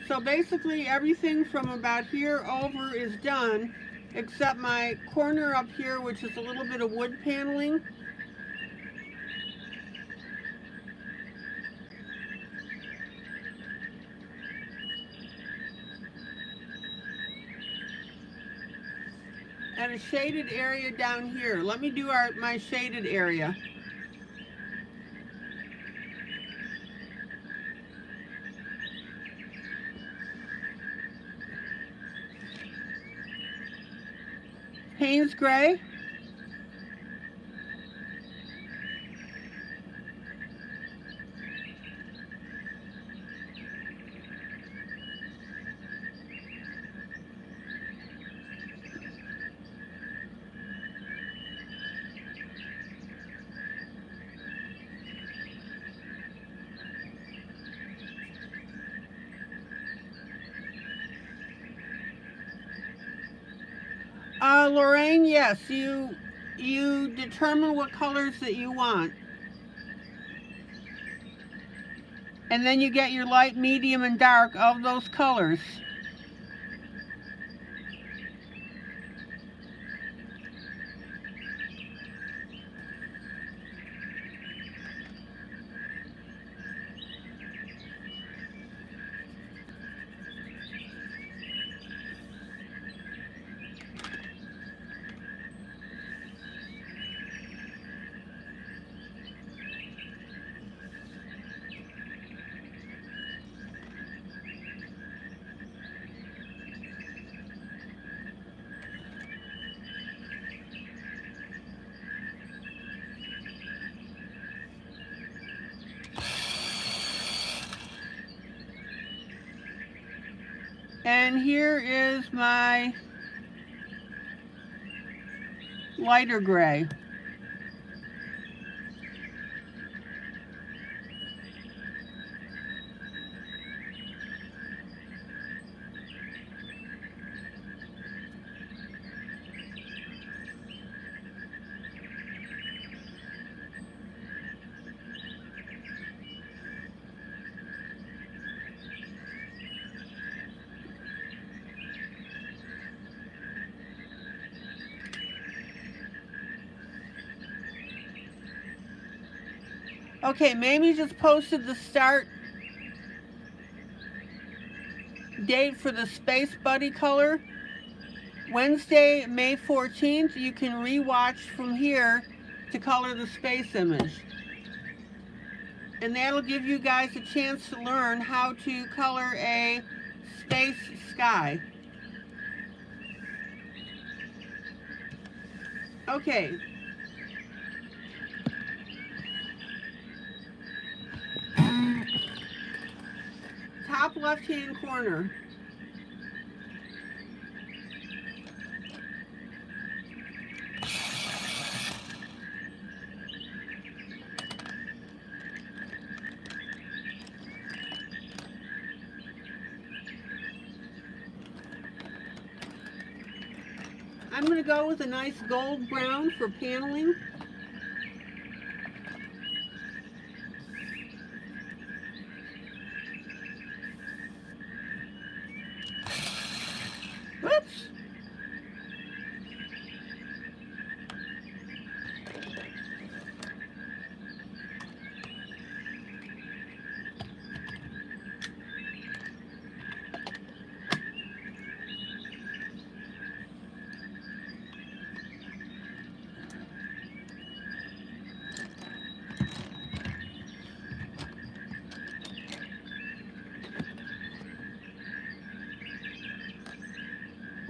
So basically everything from about here over is done, except my corner up here, which is a little bit of wood paneling. and a shaded area down here. Let me do my shaded area. Payne's gray. Lorraine, yes, you determine what colors that you want. And then you get your light, medium, and dark of those colors. And here is my lighter gray. Okay, Mamie just posted the start date for the Space Buddy color. Wednesday, May 14th, you can rewatch from here to color the space image. And that'll give you guys a chance to learn how to color a space sky. Okay. Top left-hand corner. I'm going to go with a nice gold brown for paneling. Whoops.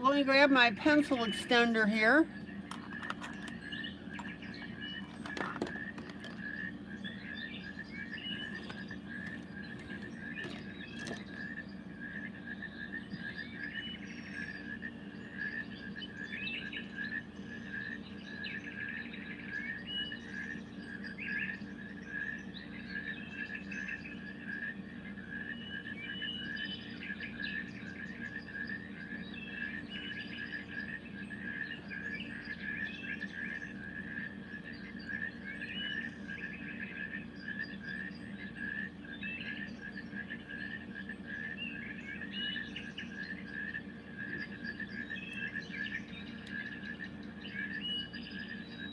Let me grab my pencil extender here.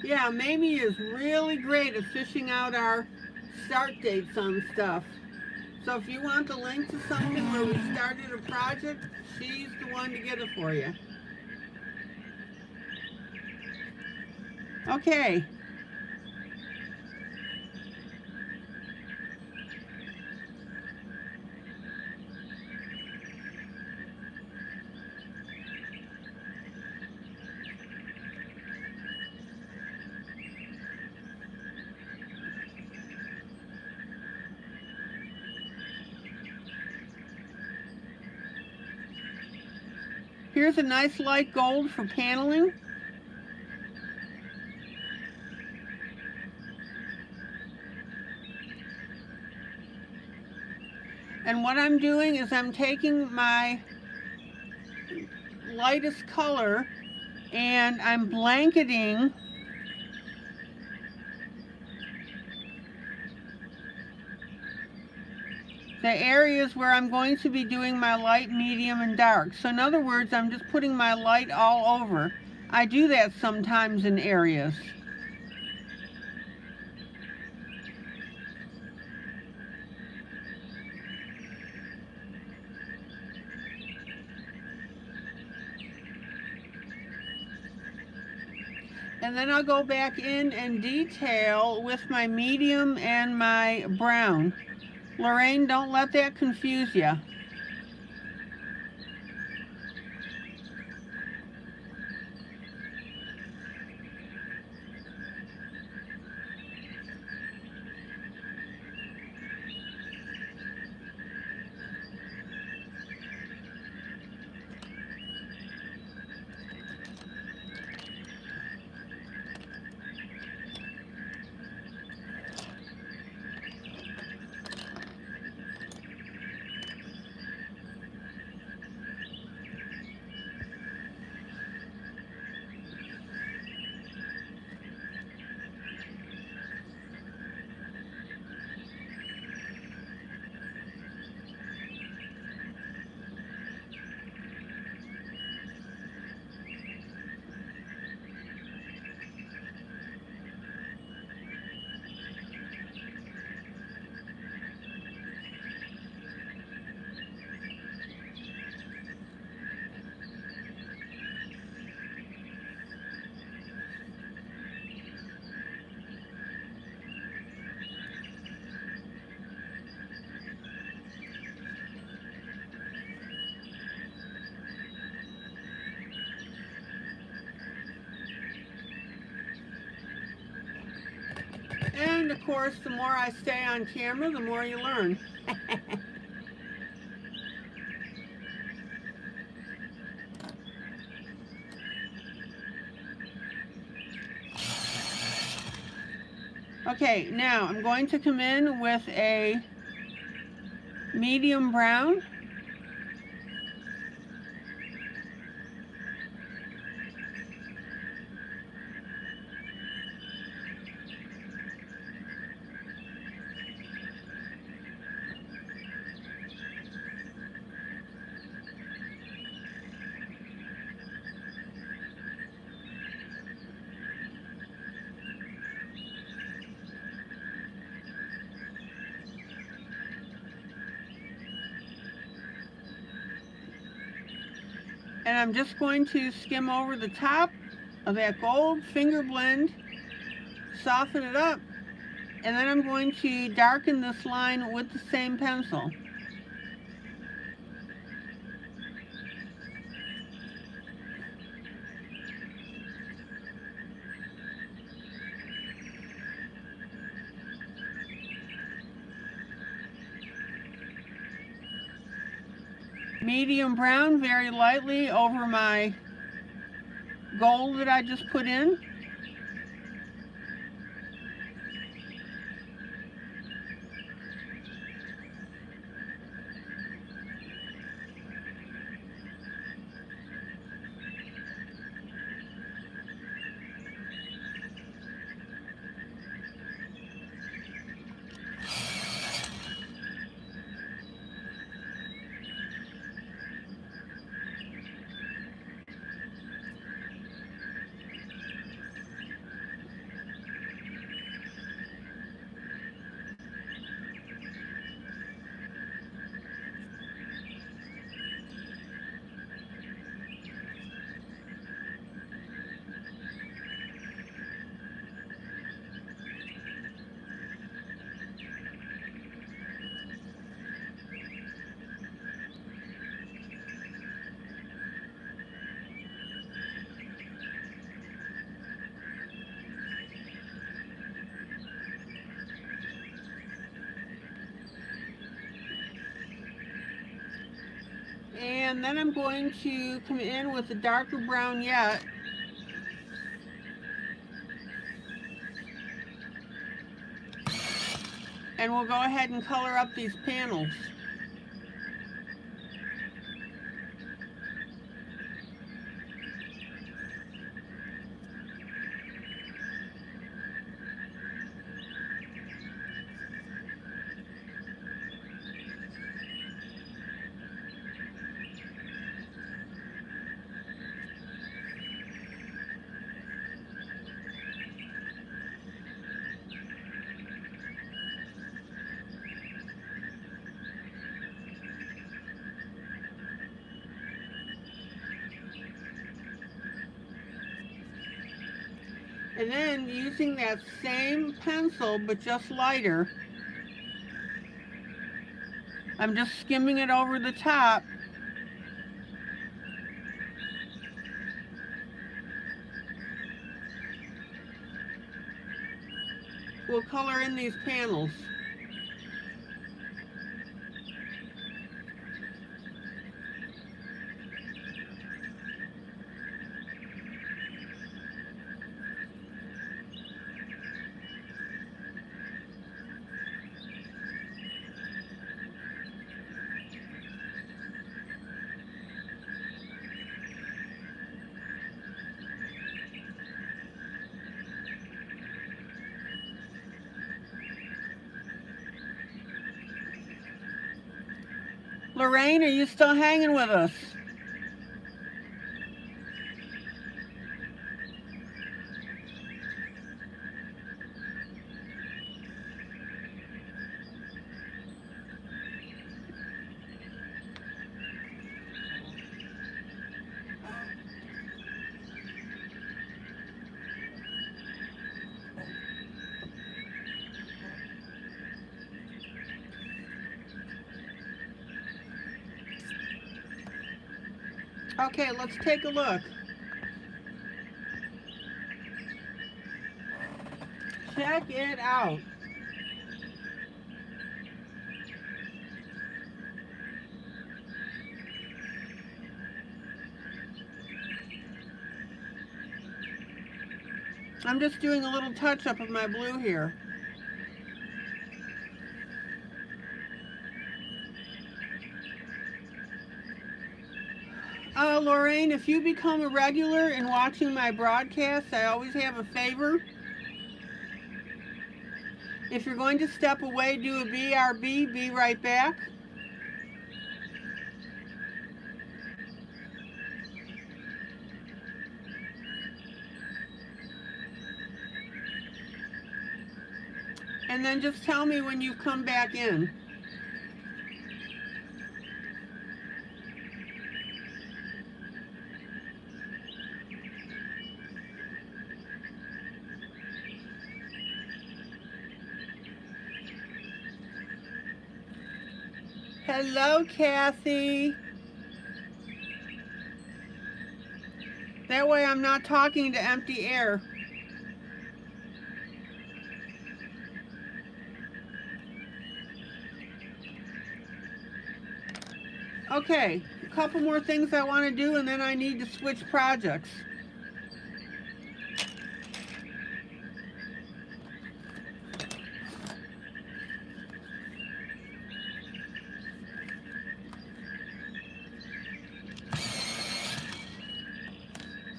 Yeah, Mamie is really great at fishing out our start dates on stuff. So if you want the link to something where we started a project, she's the one to get it for you. Okay. Here's a nice light gold for paneling. And what I'm doing is I'm taking my lightest color and I'm blanketing the areas where I'm going to be doing my light, medium, and dark. So in other words, I'm just putting my light all over. I do that sometimes in areas. And then I'll go back in and detail with my medium and my brown. Lorraine, don't let that confuse you. And of course, the more I stay on camera, the more you learn. Okay, now I'm going to come in with a medium brown. And I'm just going to skim over the top of that gold, finger blend, soften it up, and then I'm going to darken this line with the same pencil. Medium brown very lightly over my gold that I just put in. And then I'm going to come in with a darker brown yet. And we'll go ahead and color up these panels. And then using that same pencil, but just lighter, I'm just skimming it over the top. We'll color in these panels. Lorraine, are you still hanging with us? Okay, let's take a look. Check it out. I'm just doing a little touch-up of my blue here. Lorraine, if you become a regular in watching my broadcasts, I always have a favor. If you're going to step away, do a BRB, be right back. And then just tell me when you've come back in. Hello, Kathy. That way I'm not talking to empty air. Okay, a couple more things I want to do and then I need to switch projects.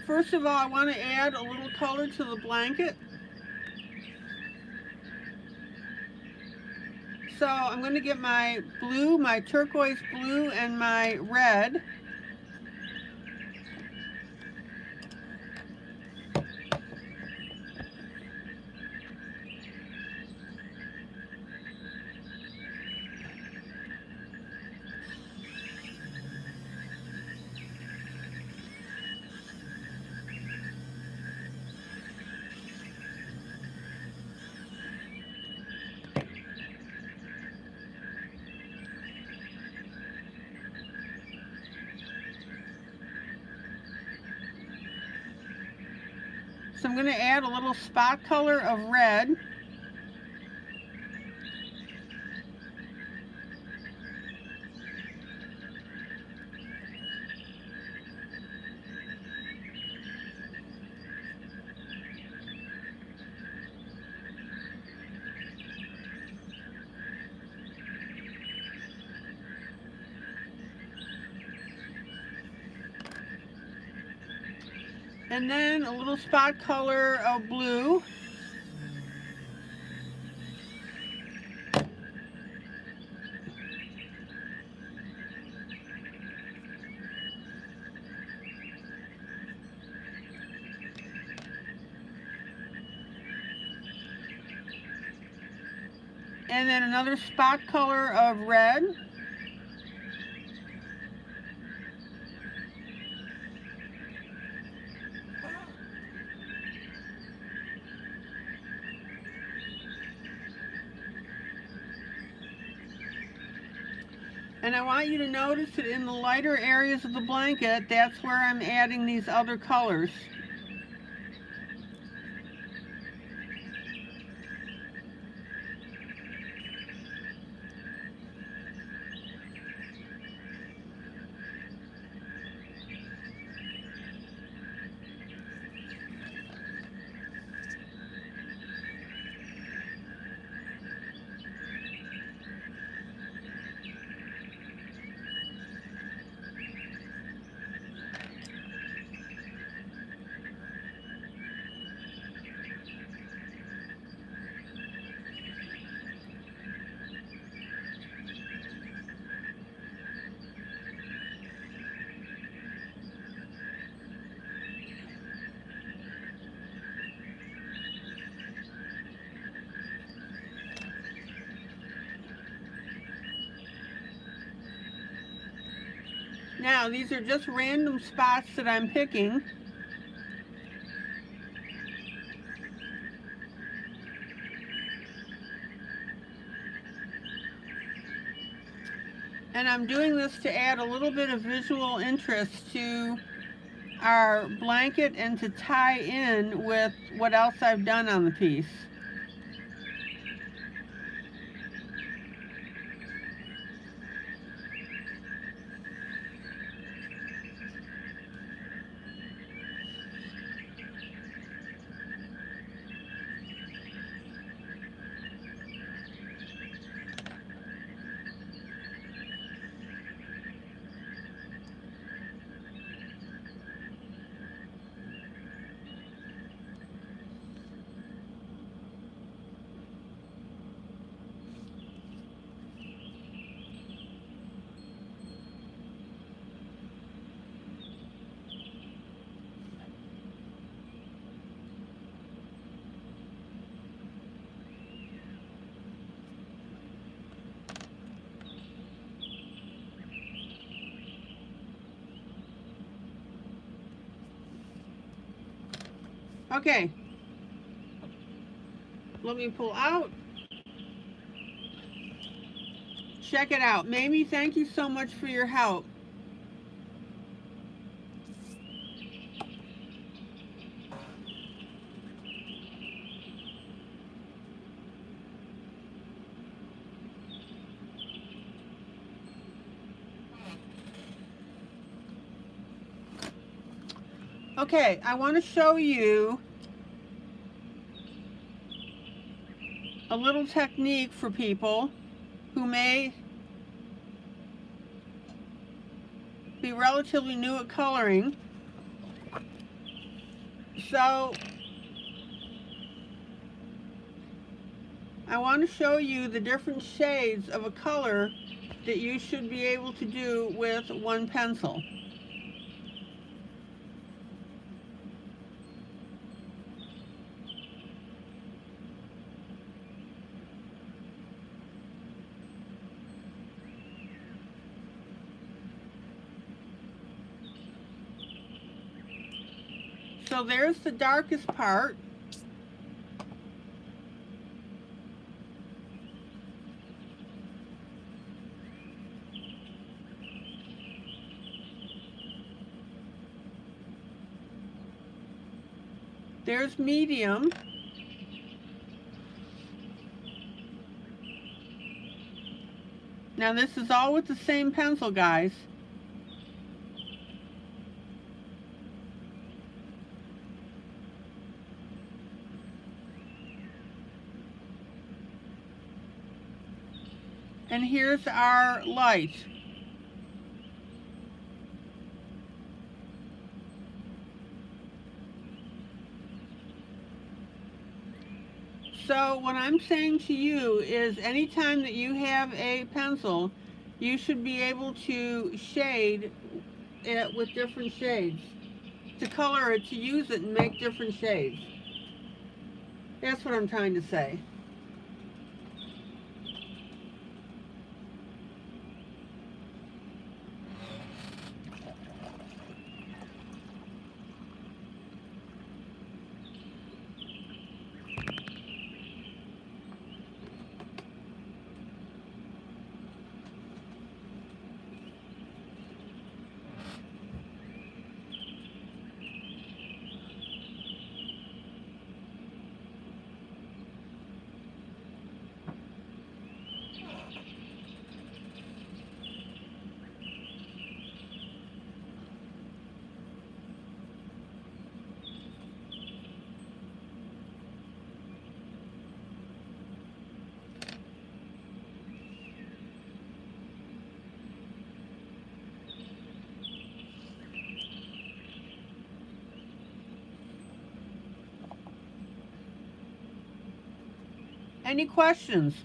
First of all, I want to add a little color to the blanket. So I'm going to get my blue, my turquoise blue, and my red. So I'm going to add a little spot color of red. And then a little spot color of blue. And then another spot color of red. And I want you to notice that in the lighter areas of the blanket, that's where I'm adding these other colors. Now, these are just random spots that I'm picking. And I'm doing this to add a little bit of visual interest to our blanket and to tie in with what else I've done on the piece. Okay, let me pull out. Check it out. Mamie, thank you so much for your help. Okay, I want to show you a little technique for people who may be relatively new at coloring. So I want to show you the different shades of a color that you should be able to do with one pencil. So there's the darkest part. There's medium. Now this is all with the same pencil, guys. And here's our light. So what I'm saying to you is anytime that you have a pencil, you should be able to shade it with different shades, to color it, to use it and make different shades. That's what I'm trying to say. Any questions?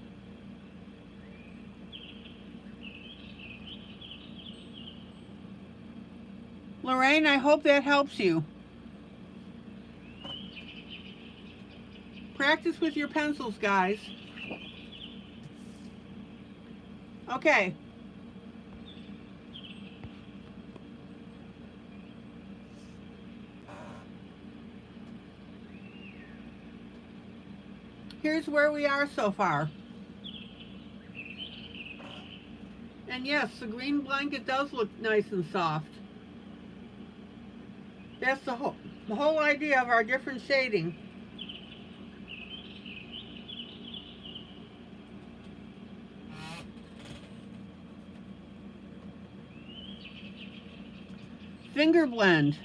Lorraine, I hope that helps you. Practice with your pencils, guys. Okay. Here's where we are so far. And yes, the green blanket does look nice and soft. That's the whole idea of our different shading. Finger blend.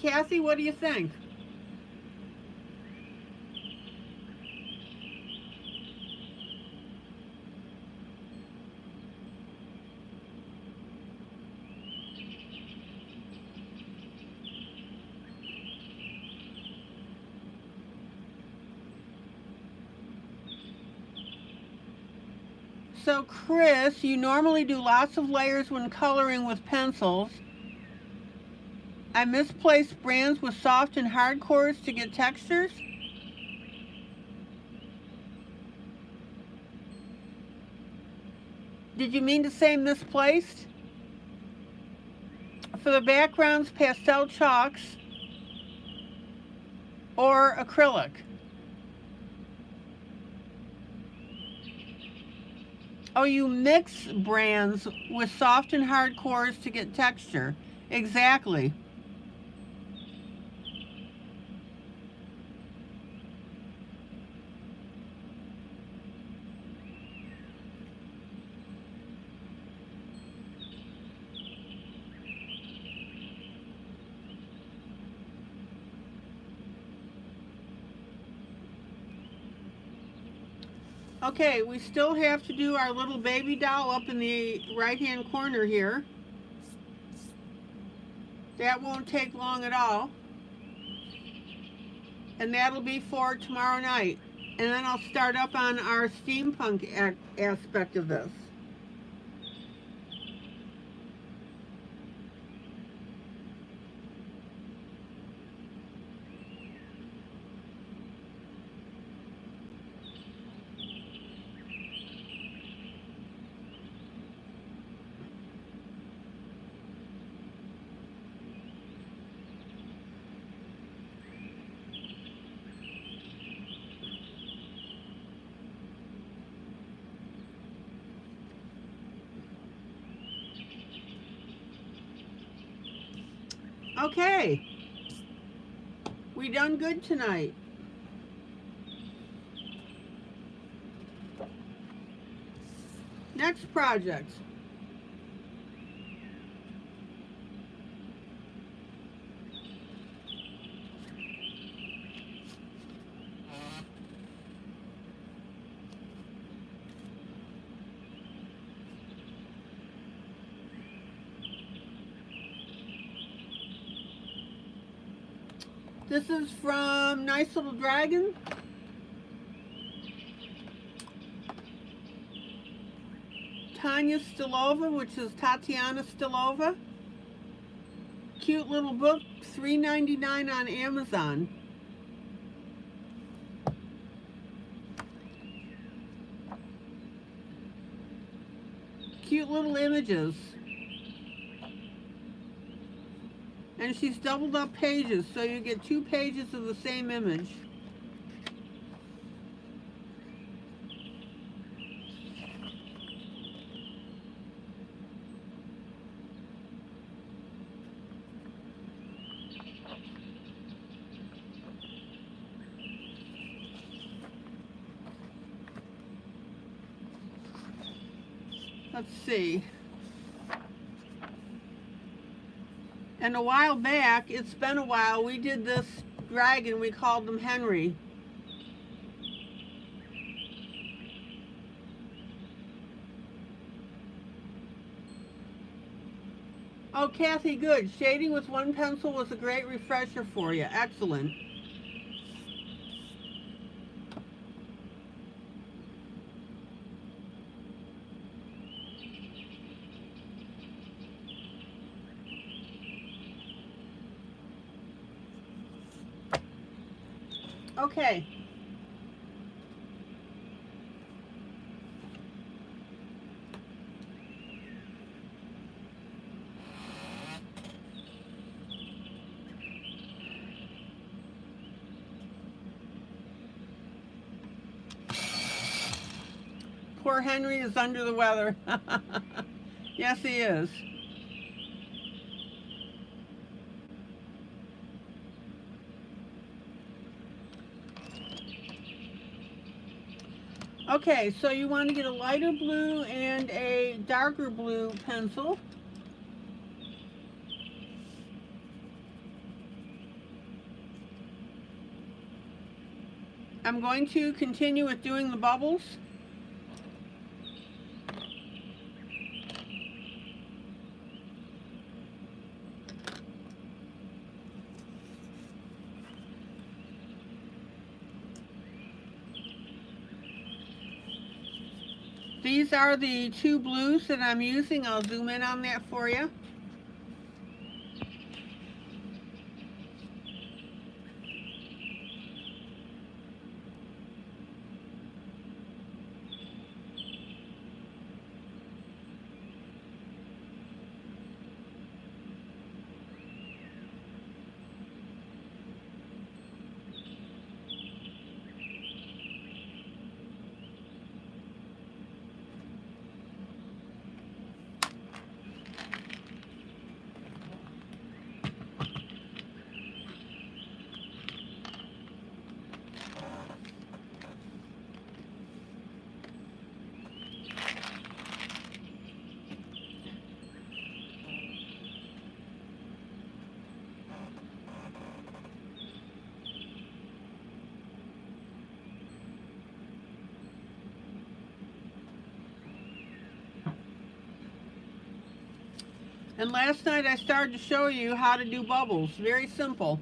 Kathy, what do you think? So Chris, you normally do lots of layers when coloring with pencils. I misplaced brands with soft and hard cores to get textures. Did you mean to say misplaced? For the backgrounds, pastel chalks or acrylic? Oh, you mix brands with soft and hard cores to get texture. Exactly. Okay, we still have to do our little baby doll up in the right-hand corner here. That won't take long at all. And that'll be for tomorrow night. And then I'll start up on our steampunk aspect of this. Okay, we done good tonight. Next project. This is from Nice Little Dragon. Tanya Stilova, which is Tatiana Stilova. Cute little book, $3.99 on Amazon. Cute little images. And she's doubled up pages, so you get 2 pages of the same image. Let's see. And a while back, it's been a while, we did this dragon, we called him Henry. Oh, Kathy, good. Shading with one pencil was a great refresher for you. Excellent. Okay. Poor Henry is under the weather. Yes, he is. Okay, so you want to get a lighter blue and a darker blue pencil. I'm going to continue with doing the bubbles. These are the 2 blues that I'm using. I'll zoom in on that for you. And last night I started to show you how to do bubbles. Very simple.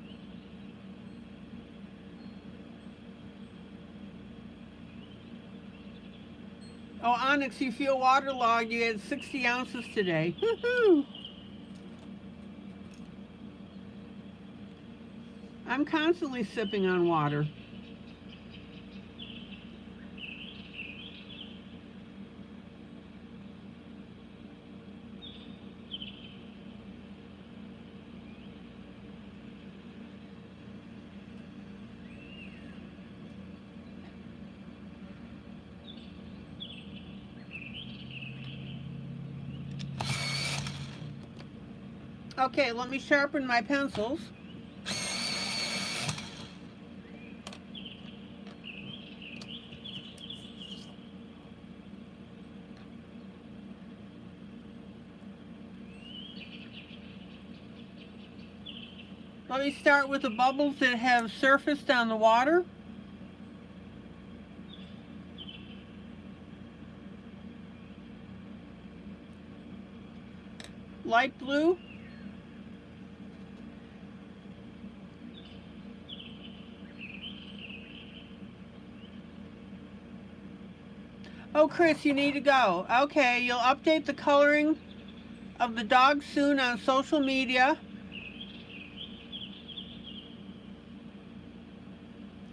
Oh, Onyx, you feel waterlogged. You had 60 ounces today. Woohoo! I'm constantly sipping on water. Okay, let me sharpen my pencils. Let me start with the bubbles that have surfaced on the water. Light blue. Oh, Chris, you need to go. Okay, you'll update the coloring of the dog soon on social media.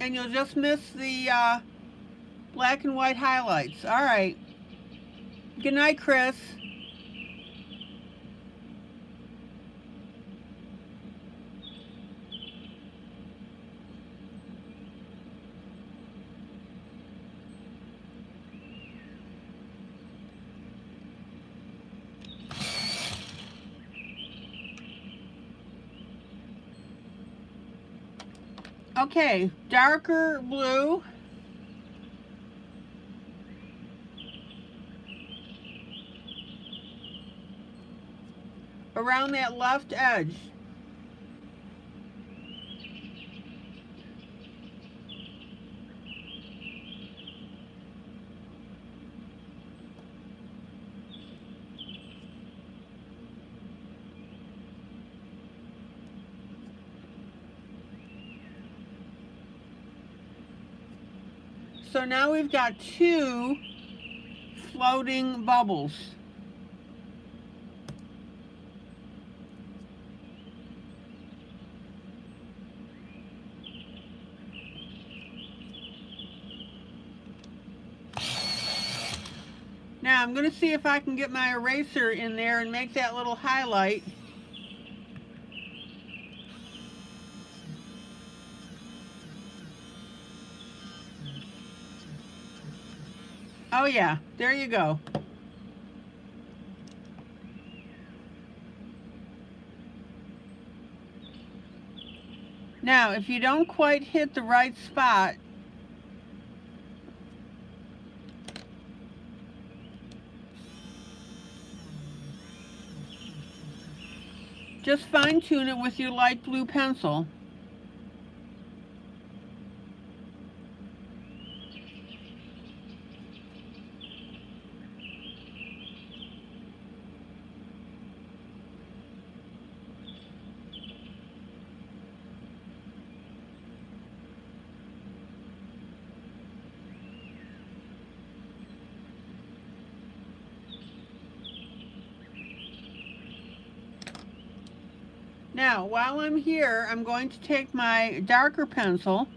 And you'll just miss the black and white highlights. All right. Good night, Chris. Okay, darker blue. Around that left edge. So now we've got 2 floating bubbles. Now I'm going to see if I can get my eraser in there and make that little highlight. Oh yeah, there you go. Now, if you don't quite hit the right spot, just fine tune it with your light blue pencil. Now, while I'm here, I'm going to take my darker pencil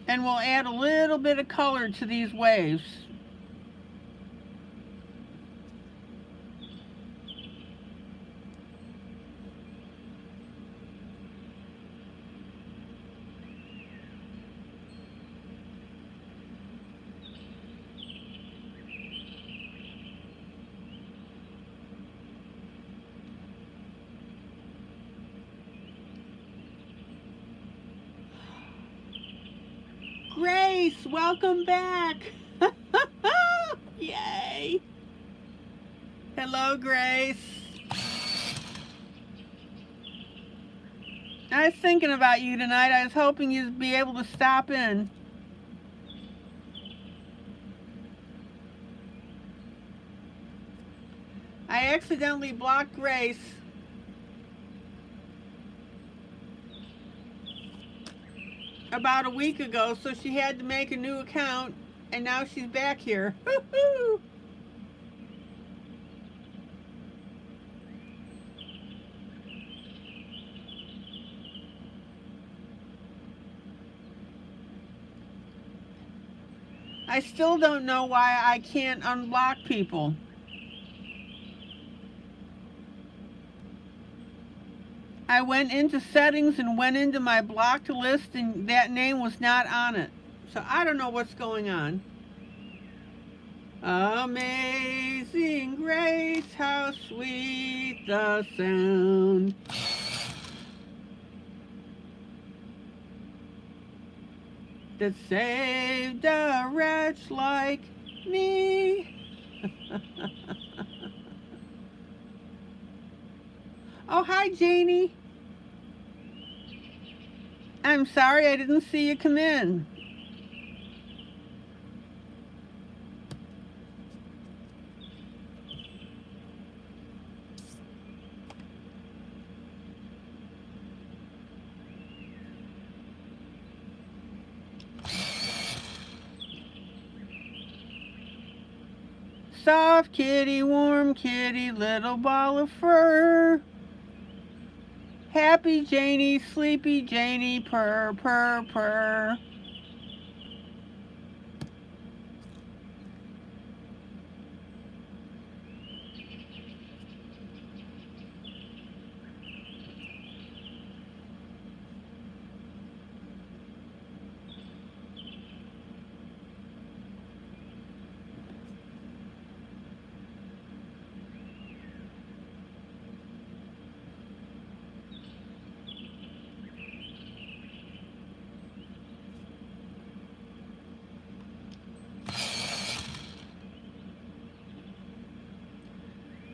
and we'll add a little bit of color to these waves. Grace, welcome back. Yay. Hello, Grace. I was thinking about you tonight. I was hoping you'd be able to stop in. I accidentally blocked Grace. About a week ago, so she had to make a new account, and now she's back here. Woo-hoo! I still don't know why I can't unblock people. I went into settings and went into my blocked list, and that name was not on it. So I don't know what's going on. Amazing grace, how sweet the sound. That saved a wretch like me. Oh, hi, Janie. I'm sorry I didn't see you come in. soft kitty, warm kitty, little ball of fur. Happy Janie, sleepy Janie, purr, purr, purr.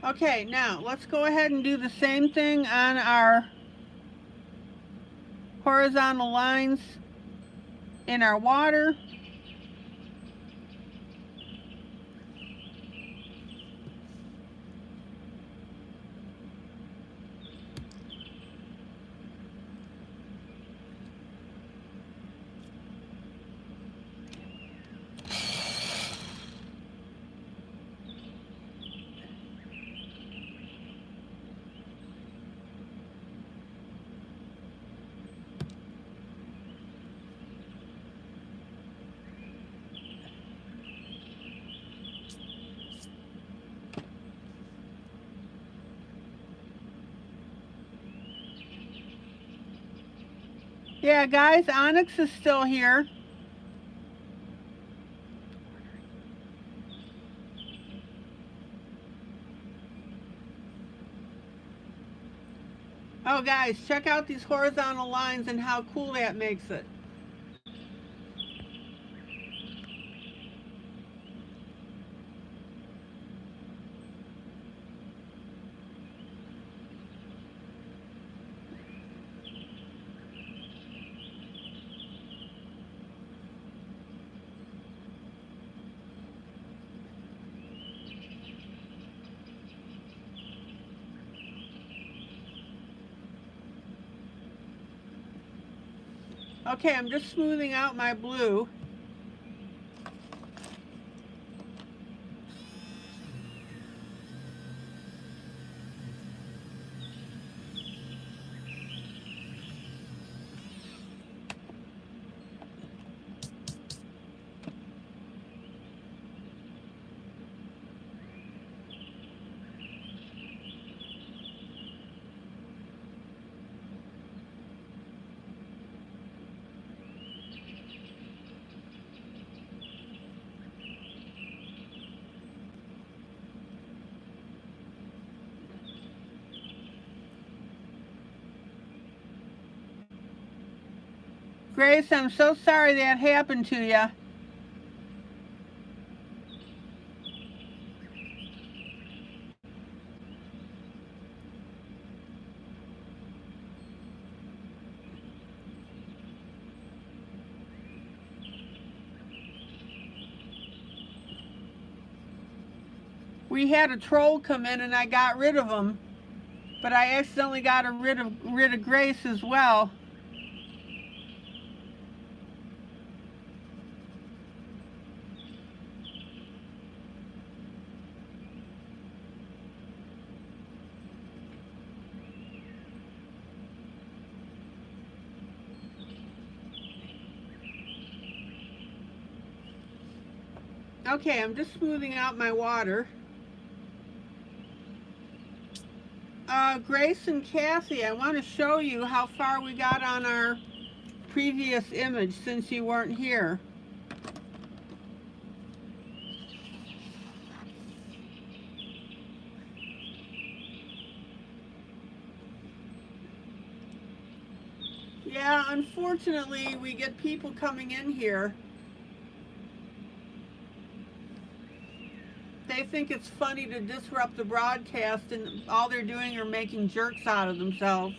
Okay, now let's go ahead and do the same thing on our horizontal lines in our water. Yeah, guys, Onyx is still here. Oh, guys, check out these horizontal lines and how cool that makes it. Okay, I'm just smoothing out my blue. Grace, I'm so sorry that happened to you. We had a troll come in and I got rid of him, but I accidentally got rid of Grace as well. Okay, I'm just smoothing out my water. Grace and Kathy, I want to show you how far we got on our previous image since you weren't here. Yeah, unfortunately, we get people coming in here. They think it's funny to disrupt the broadcast, and all they're doing are making jerks out of themselves.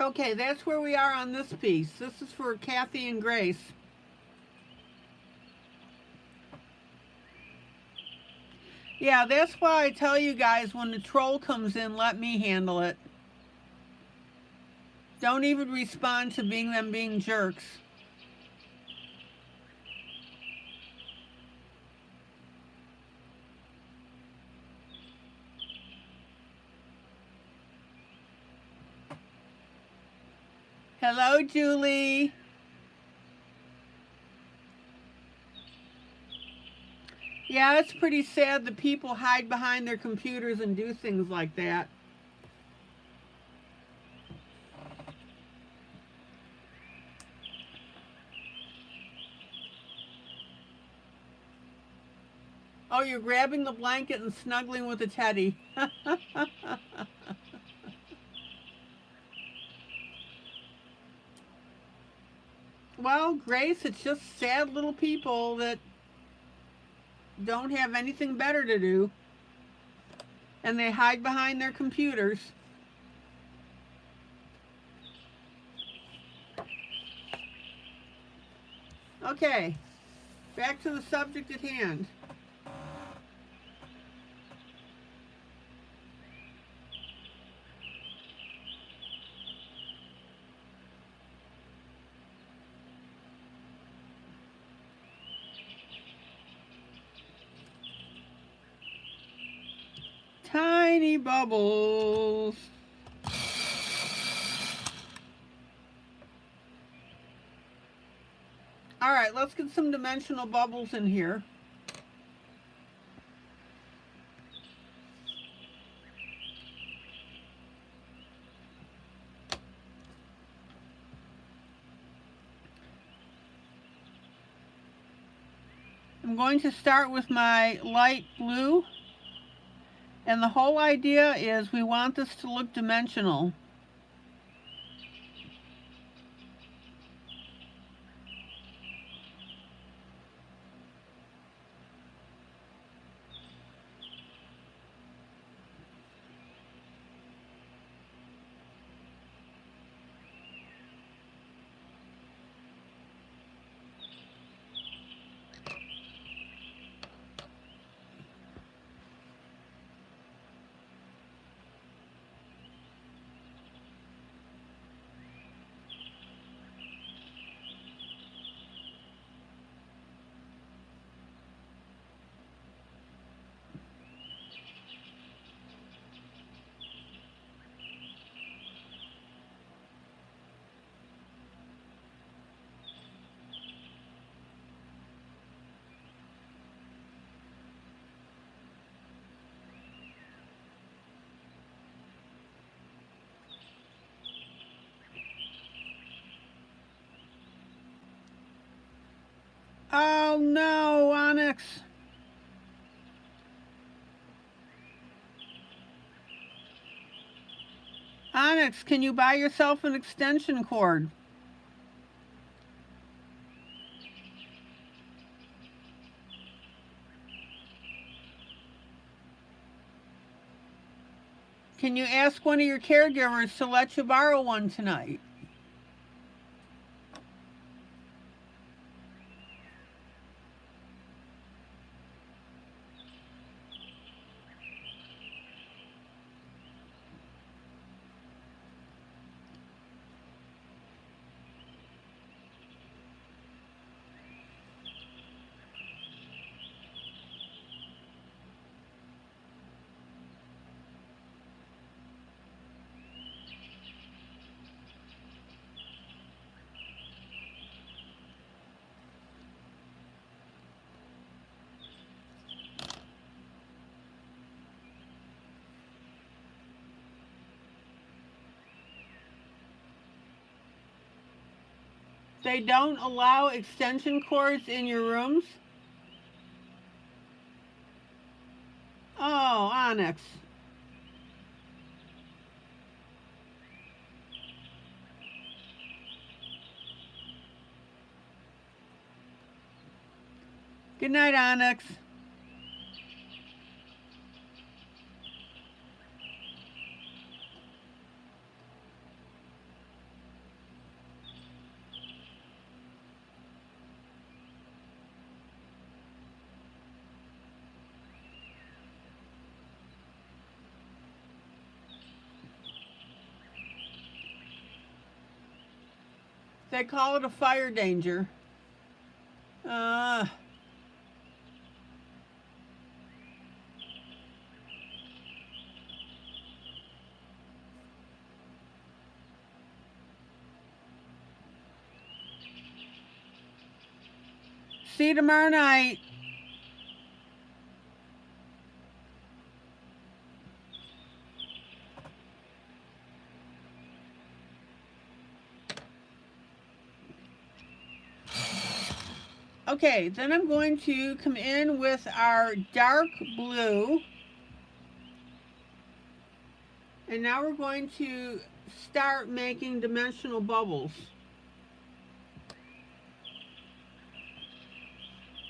Okay, that's where we are on this piece. This is for Kathy and Grace. Yeah, that's why I tell you guys, when the troll comes in, let me handle it. Don't even respond to them being jerks. Hello, Julie. Yeah, it's pretty sad that people hide behind their computers and do things like that. Oh, you're grabbing the blanket and snuggling with a teddy. Well, Grace, it's just sad little people that don't have anything better to do. And they hide behind their computers. Okay, back to the subject at hand. Tiny bubbles. All right, let's get some dimensional bubbles in here. I'm going to start with my light blue. And the whole idea is we want this to look dimensional. Oh no, Onyx. Onyx, can you buy yourself an extension cord? Can you ask one of your caregivers to let you borrow one tonight? They don't allow extension cords in your rooms? Oh, Onyx. Good night, Onyx. They call it a fire danger. See you tomorrow night. Okay, then I'm going to come in with our dark blue. And now we're going to start making dimensional bubbles.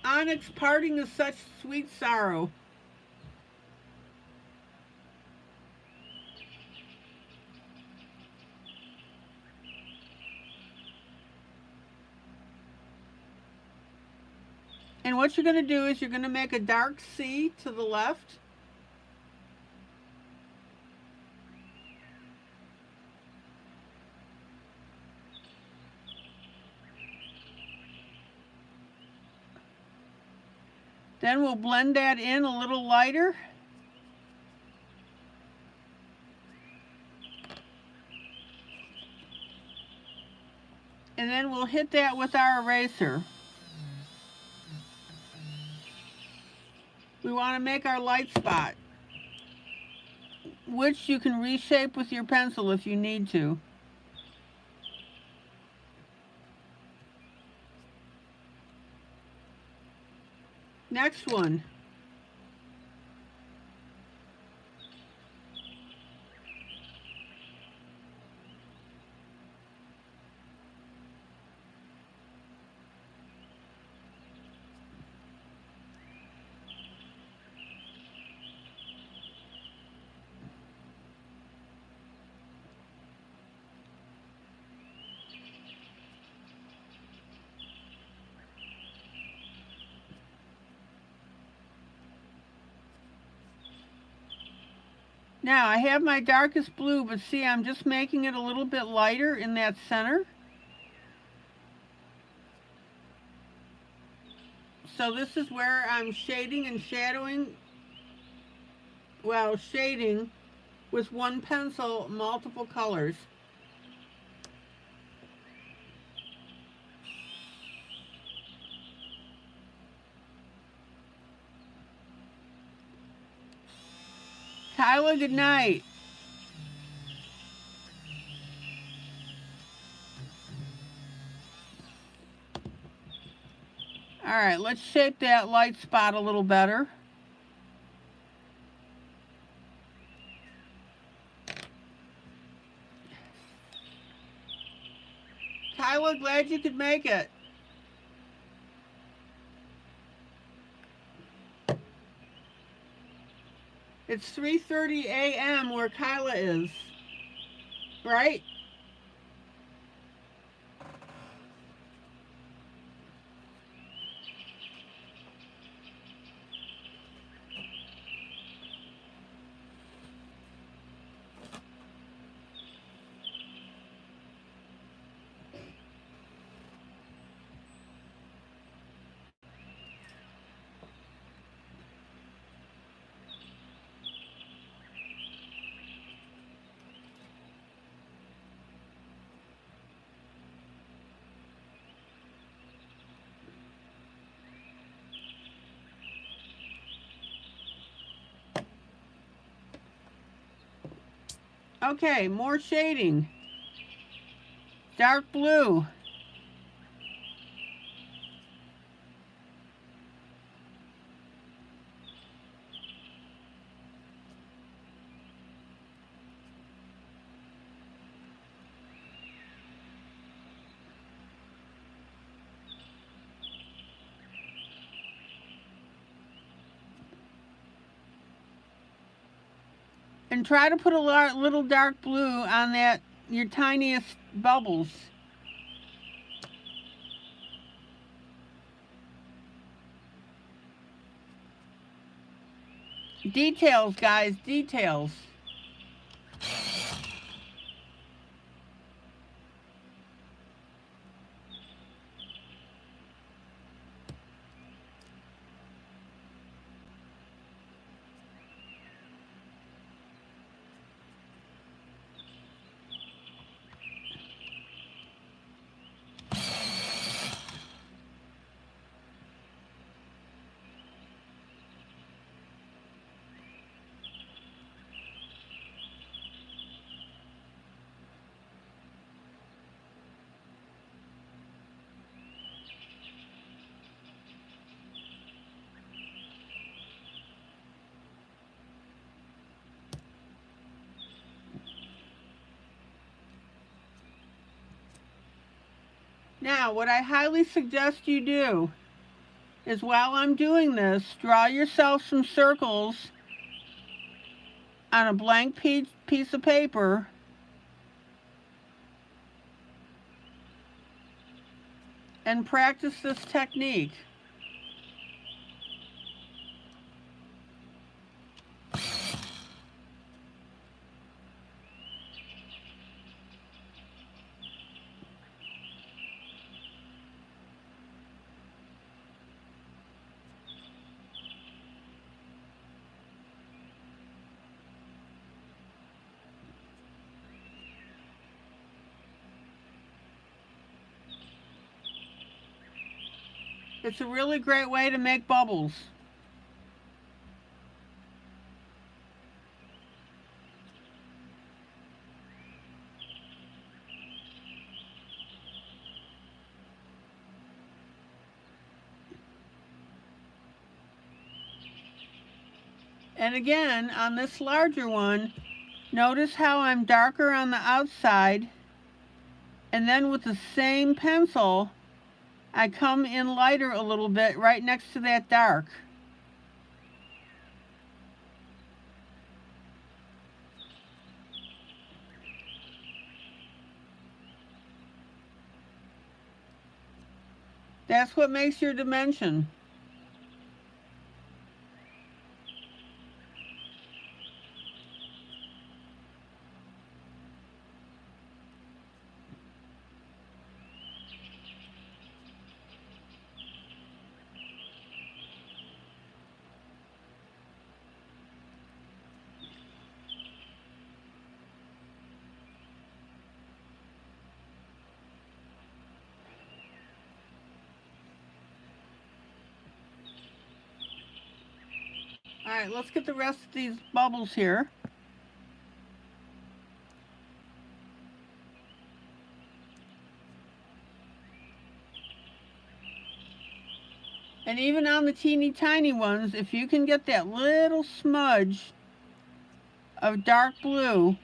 Onyx, parting is such sweet sorrow. And what you're going to do is you're going to make a dark C to the left. Then we'll blend that in a little lighter. And then we'll hit that with our eraser. We want to make our light spot, which you can reshape with your pencil if you need to. Next one. Now I have my darkest blue, but see, I'm just making it a little bit lighter in that center. So this is where I'm shading and shadowing, well, shading with one pencil, multiple colors. Kyla, good night. All right, let's shape that light spot a little better. Kyla, glad you could make it. It's 3:30 a.m. where Kyla is, right? Okay, more shading. Dark blue. And try to put a little dark blue on that, your tiniest bubbles. Details, guys, details. Now, what I highly suggest you do is while I'm doing this, draw yourself some circles on a blank piece of paper and practice this technique. It's a really great way to make bubbles. And again, on this larger one, notice how I'm darker on the outside, and then with the same pencil, I come in lighter a little bit right next to that dark. That's what makes your dimension. All right, let's get the rest of these bubbles here. And even on the teeny tiny ones, if you can get that little smudge of dark blue,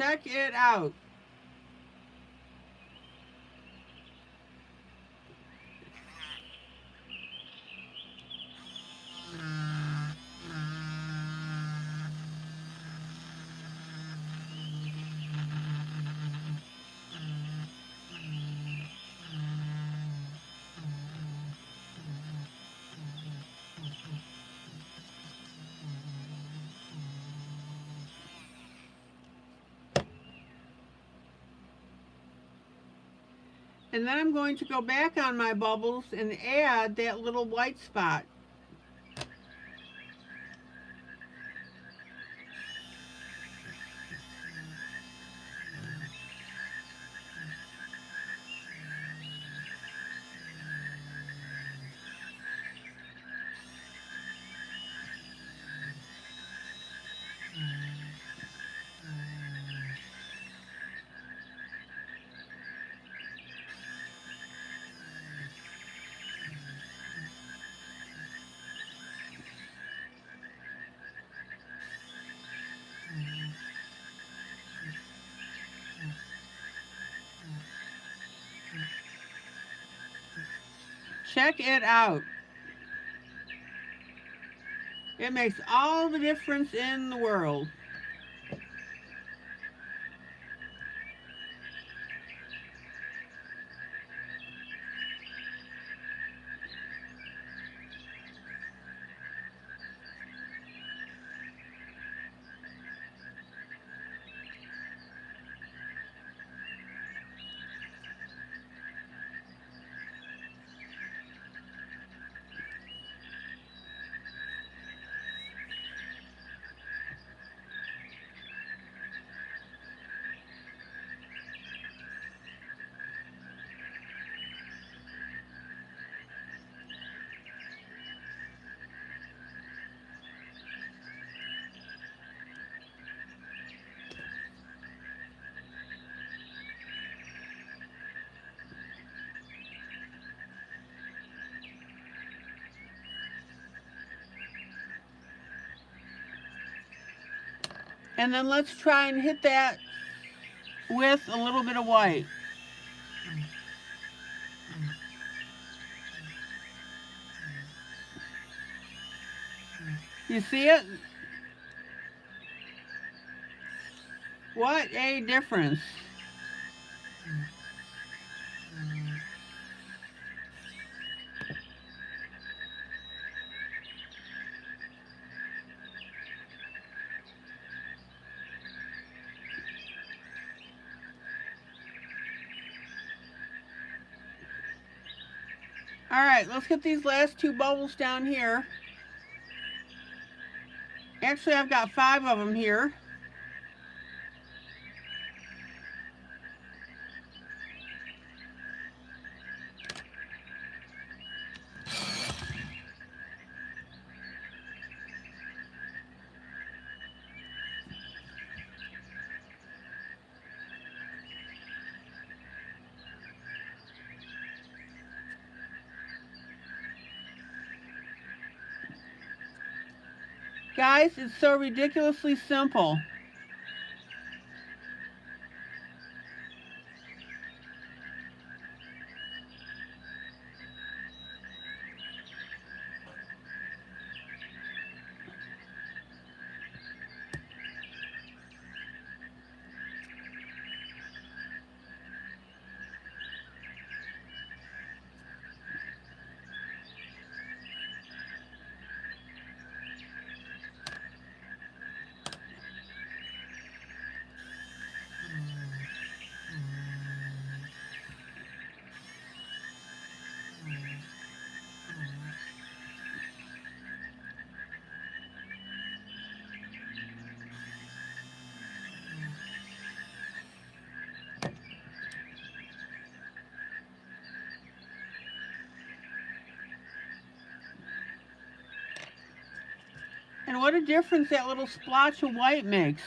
check it out. And then I'm going to go back on my bubbles and add that little white spot. Check it out. It makes all the difference in the world. And then let's try and hit that with a little bit of white. You see it? What a difference. All right, let's get these last two bubbles down here. Actually, I've got 5 of them here. Guys, it's so ridiculously simple. And what a difference that little splotch of white makes.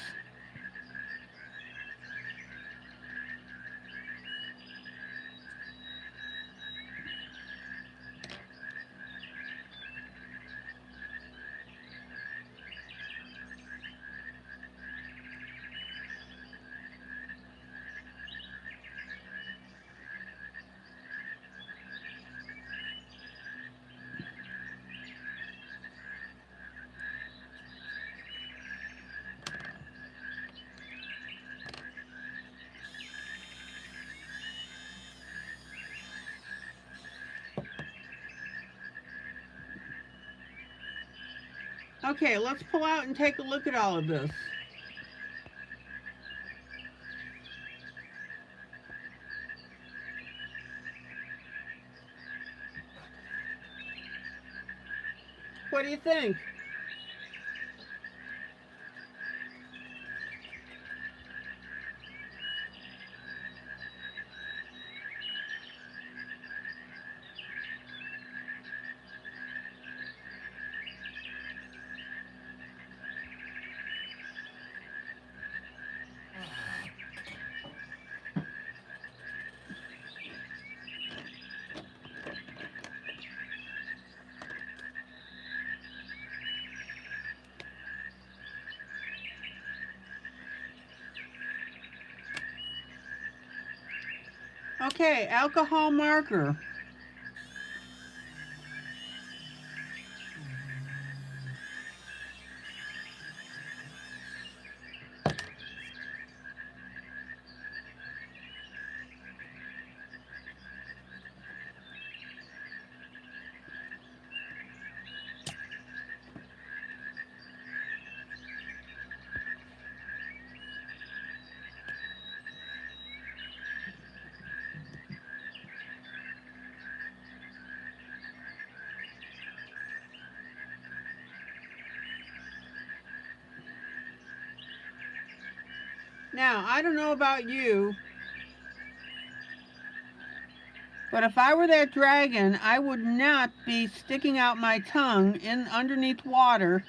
Okay, let's pull out and take a look at all of this. What do you think? Okay, alcohol marker. Now, I don't know about you, but if I were that dragon, I would not be sticking out my tongue in underneath water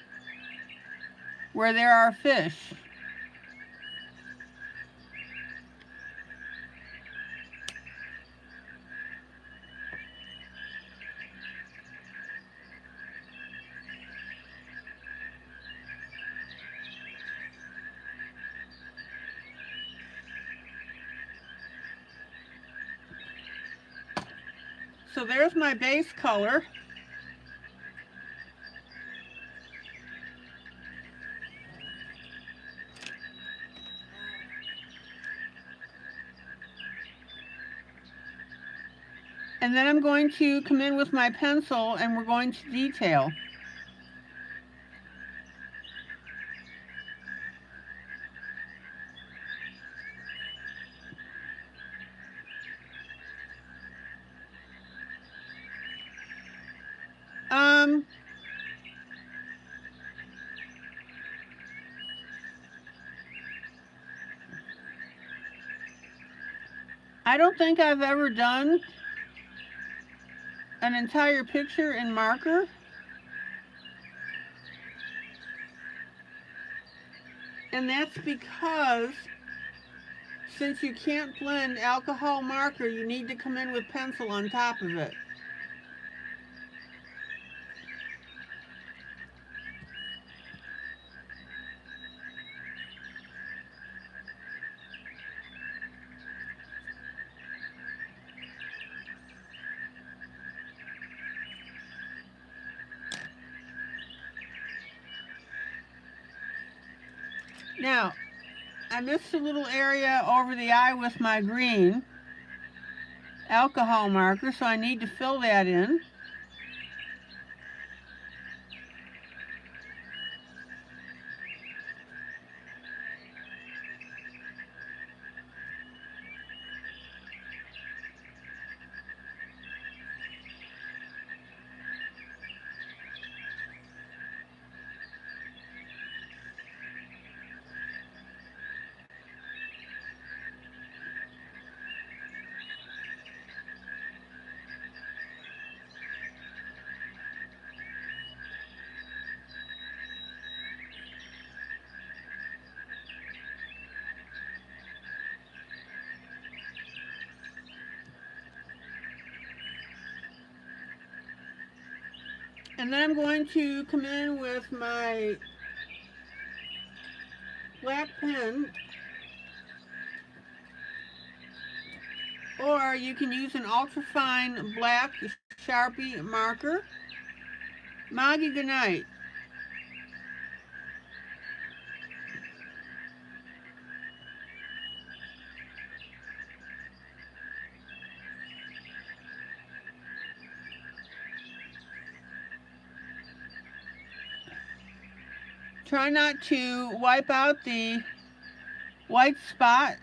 where there are fish. So there's my base color. And then I'm going to come in with my pencil and we're going to detail. I don't think I've ever done an entire picture in marker. And that's because since you can't blend alcohol marker, you need to come in with pencil on top of it. Now, I missed a little area over the eye with my green alcohol marker, so I need to fill that in. And then I'm going to come in with my black pen, or you can use an ultrafine black Sharpie marker. Maggie, good night. Try not to wipe out the white spot.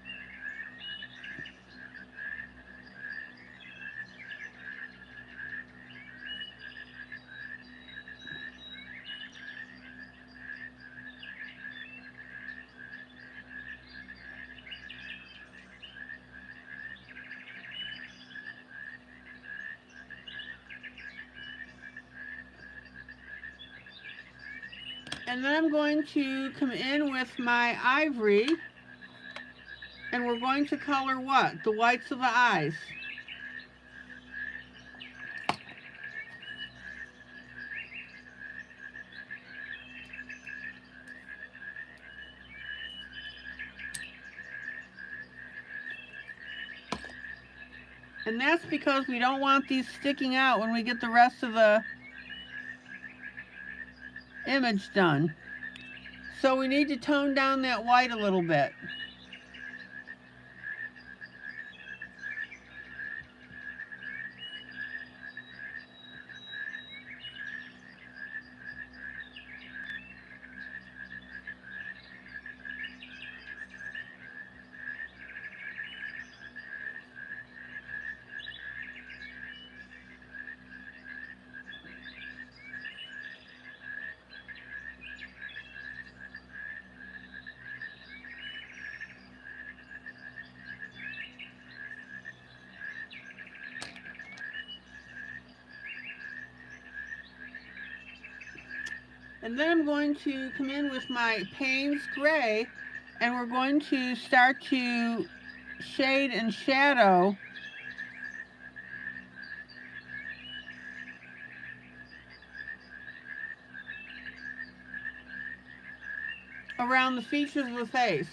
And then I'm going to come in with my ivory, and we're going to color what? The whites of the eyes. And that's because we don't want these sticking out when we get the rest of the image done. So we need to tone down that white a little bit. And then I'm going to come in with my Payne's Gray, and we're going to start to shade and shadow around the features of the face.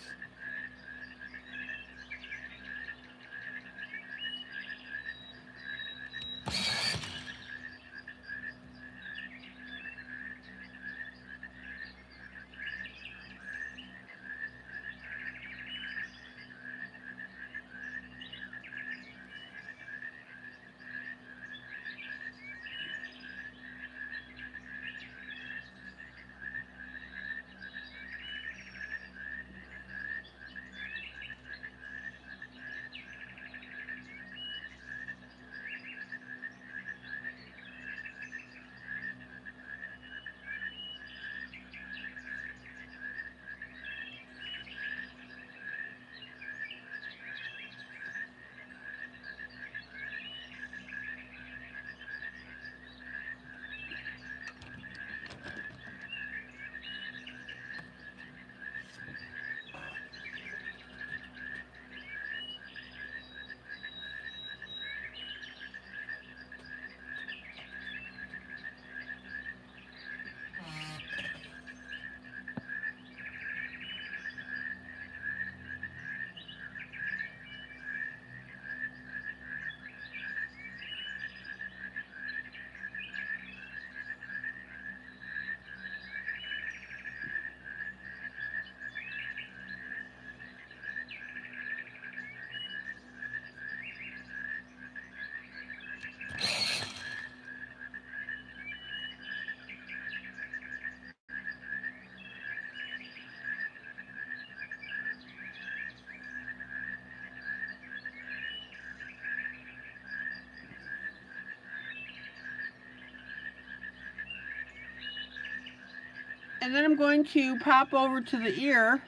And then I'm going to pop over to the ear.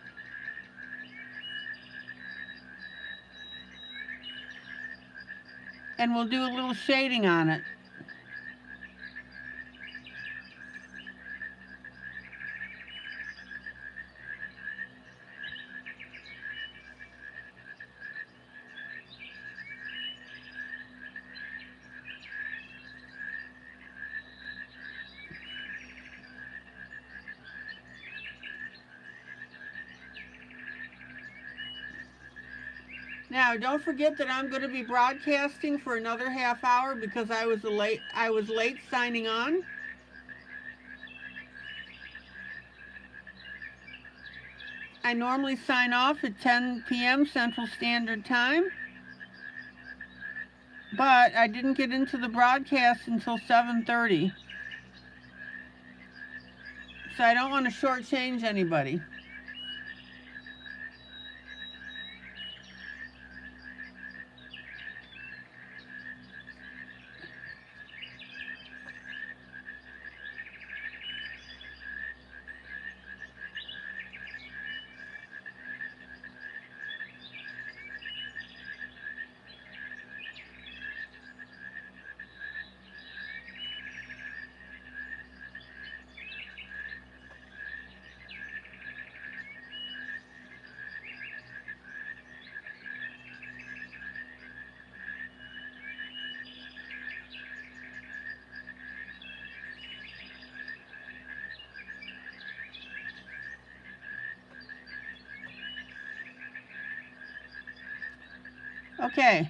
And we'll do a little shading on it. Now, don't forget that I'm going to be broadcasting for another half hour because I was late signing on. I normally sign off at 10 p.m. Central Standard Time, but I didn't get into the broadcast until 7:30. So I don't want to shortchange anybody. Okay.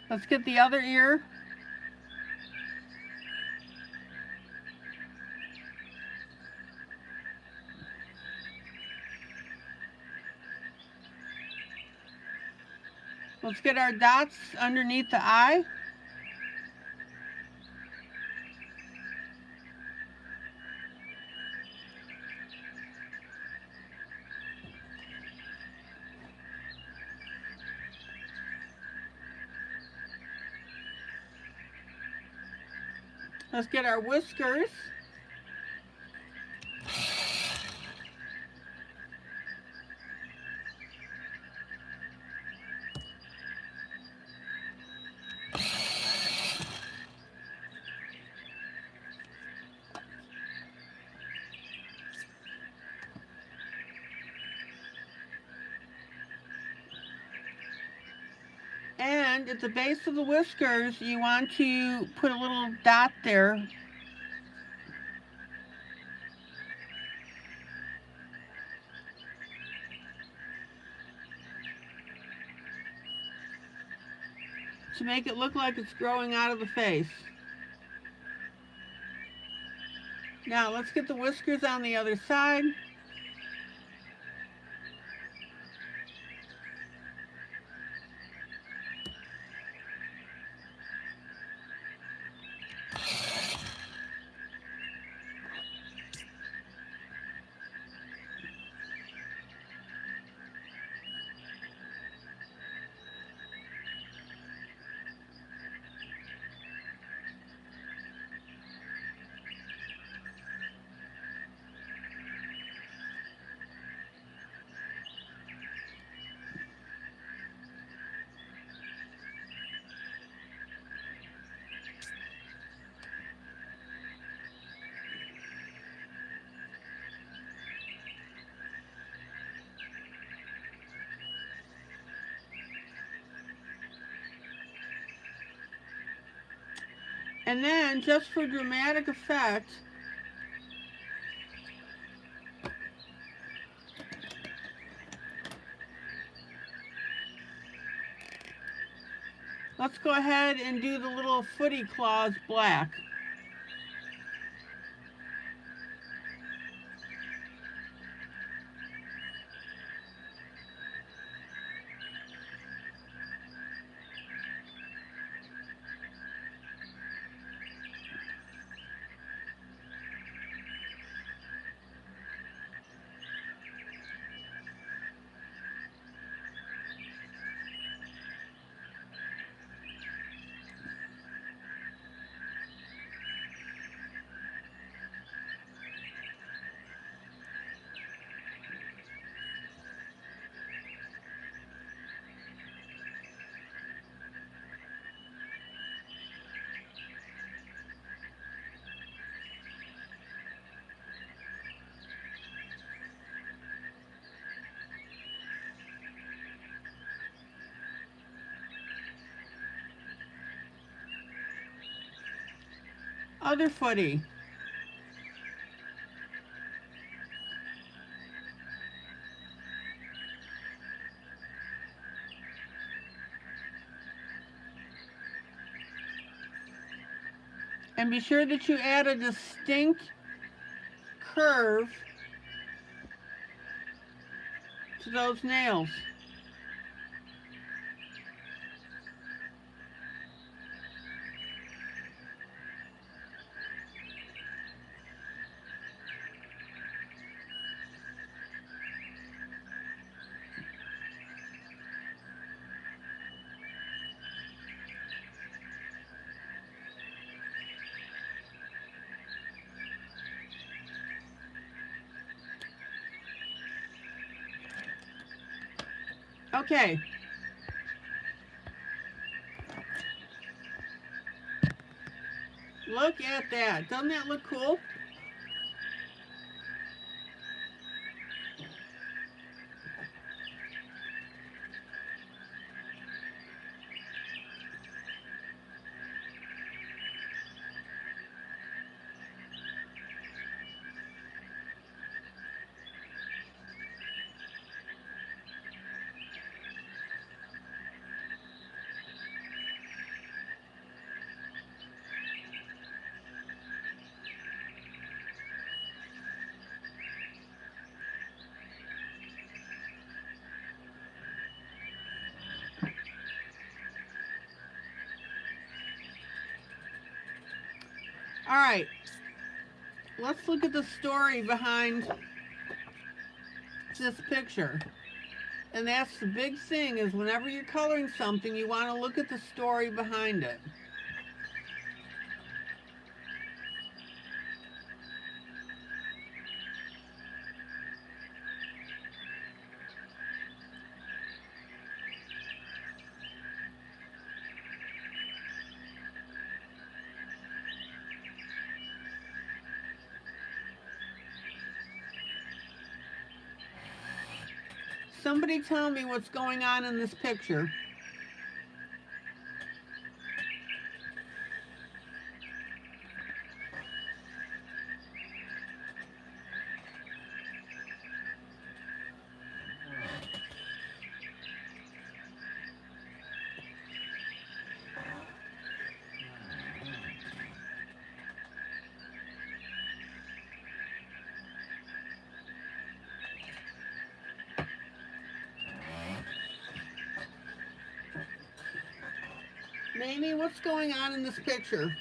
Let's get the other ear. Let's get our dots underneath the eye. Let's get our whiskers. And at the base of the whiskers, you want to put a little dot there. To make it look like it's growing out of the face. Now let's get the whiskers on the other side. And then, just for dramatic effect, let's go ahead and do the little footy claws black. Other footy. And be sure that you add a distinct curve to those nails. Okay. Look at that. Doesn't that look cool? All right. Let's look at the story behind this picture. And that's the big thing, is whenever you're coloring something, you want to look at the story behind it. Somebody tell me what's going on in this picture. Mamie, what's going on in this picture?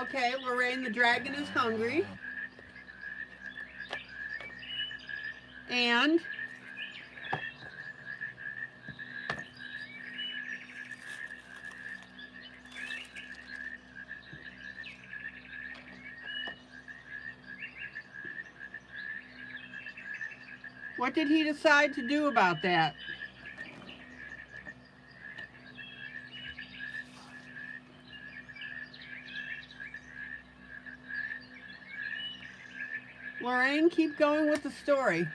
Okay, Lorraine, the dragon is hungry. And what did he decide to do about that? Lorraine, keep going with the story.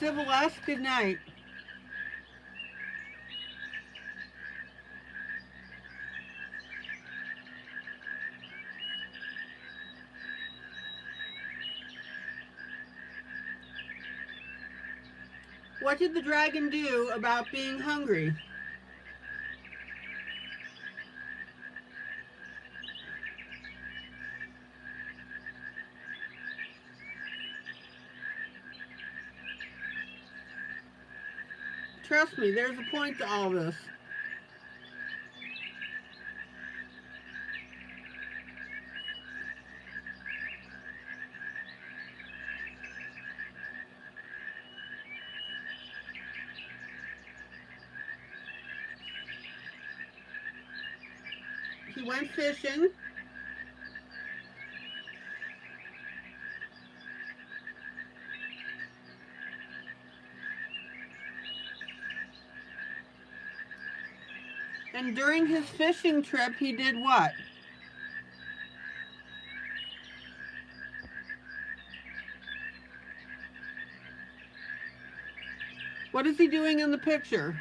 Civil S, good night. What did the dragon do about being hungry? Trust me, there's a point to all this. He went fishing. And during his fishing trip, he did what? What is he doing in the picture?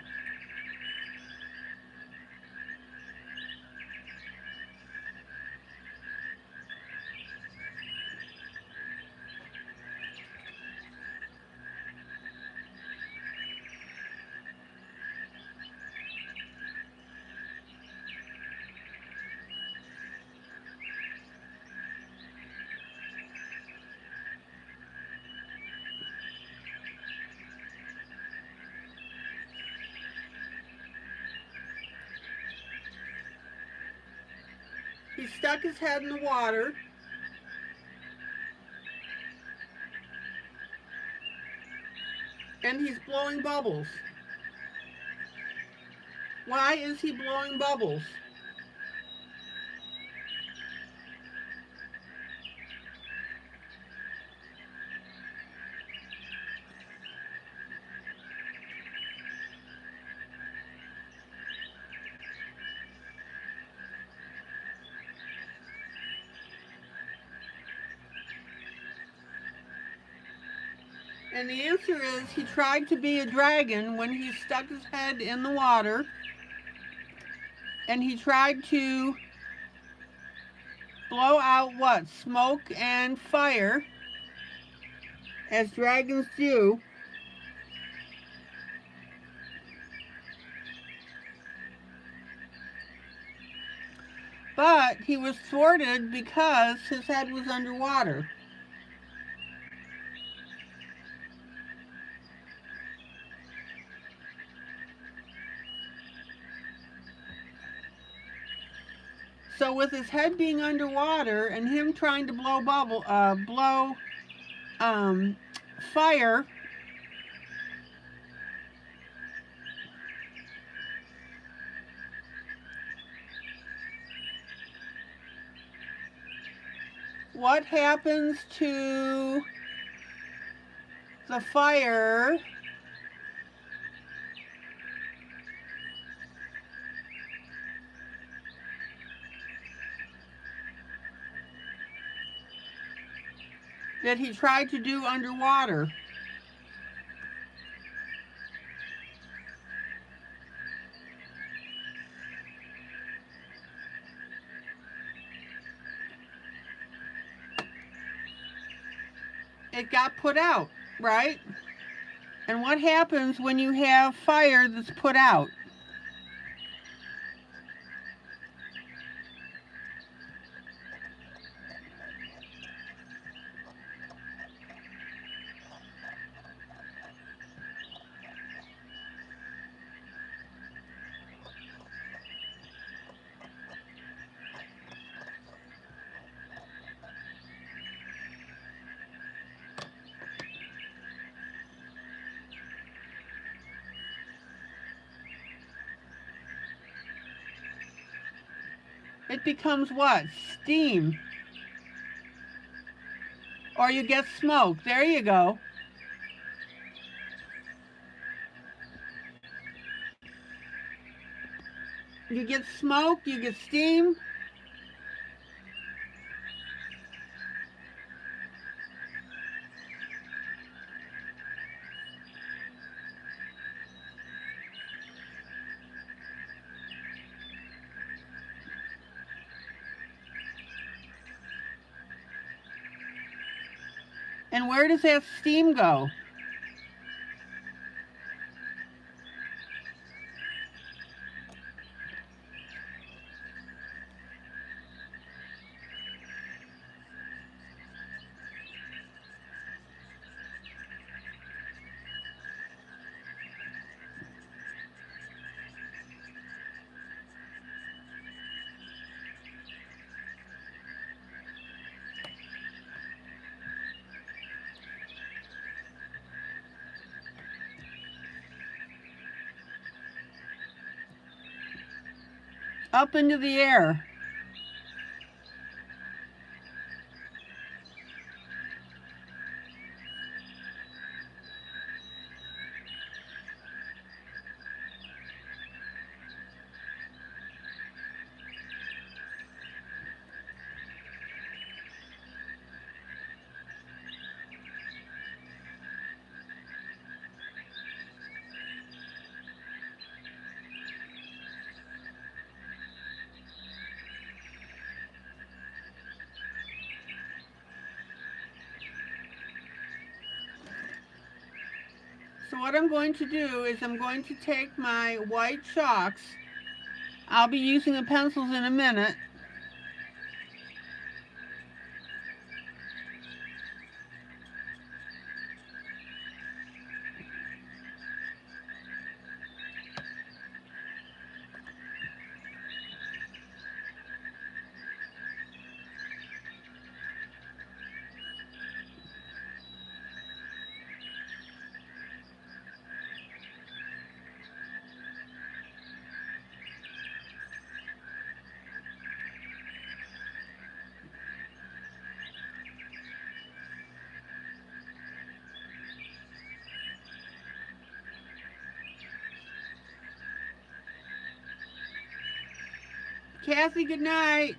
He stuck his head in the water. And he's blowing bubbles. Why is he blowing bubbles? And the answer is he tried to be a dragon when he stuck his head in the water, and he tried to blow out what? Smoke and fire, as dragons do. But he was thwarted because his head was underwater. So with his head being underwater and him trying to blow fire, what happens to the fire that he tried to do underwater? It got put out, right? And what happens when you have fire that's put out? It becomes what? Steam. Or you get smoke. There you go. You get smoke, you get steam. And where does that steam go? up into the air. So what I'm going to do is I'm going to take my white chalks. I'll be using the pencils in a minute. Kathy, good night.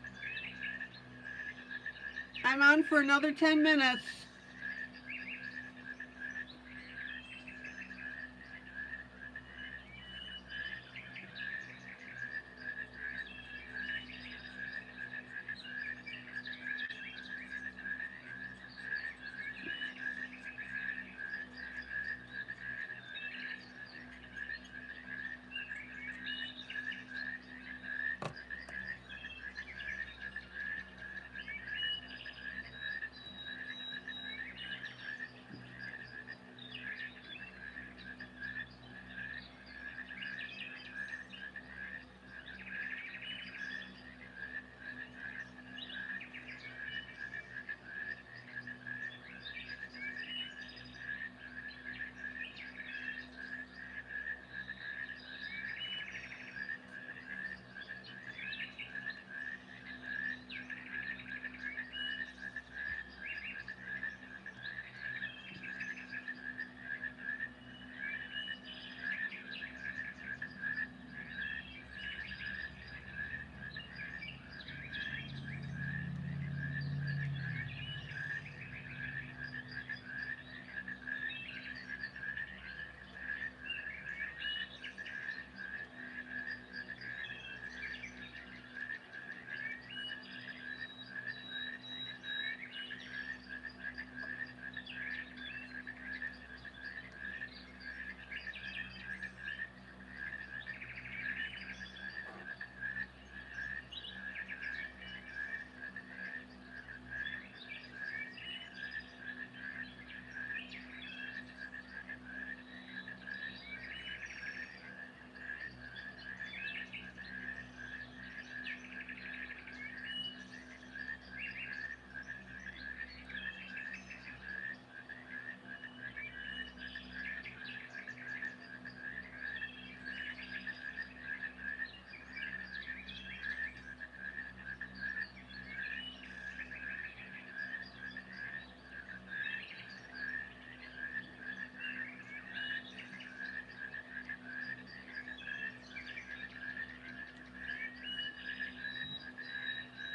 I'm on for another 10 minutes.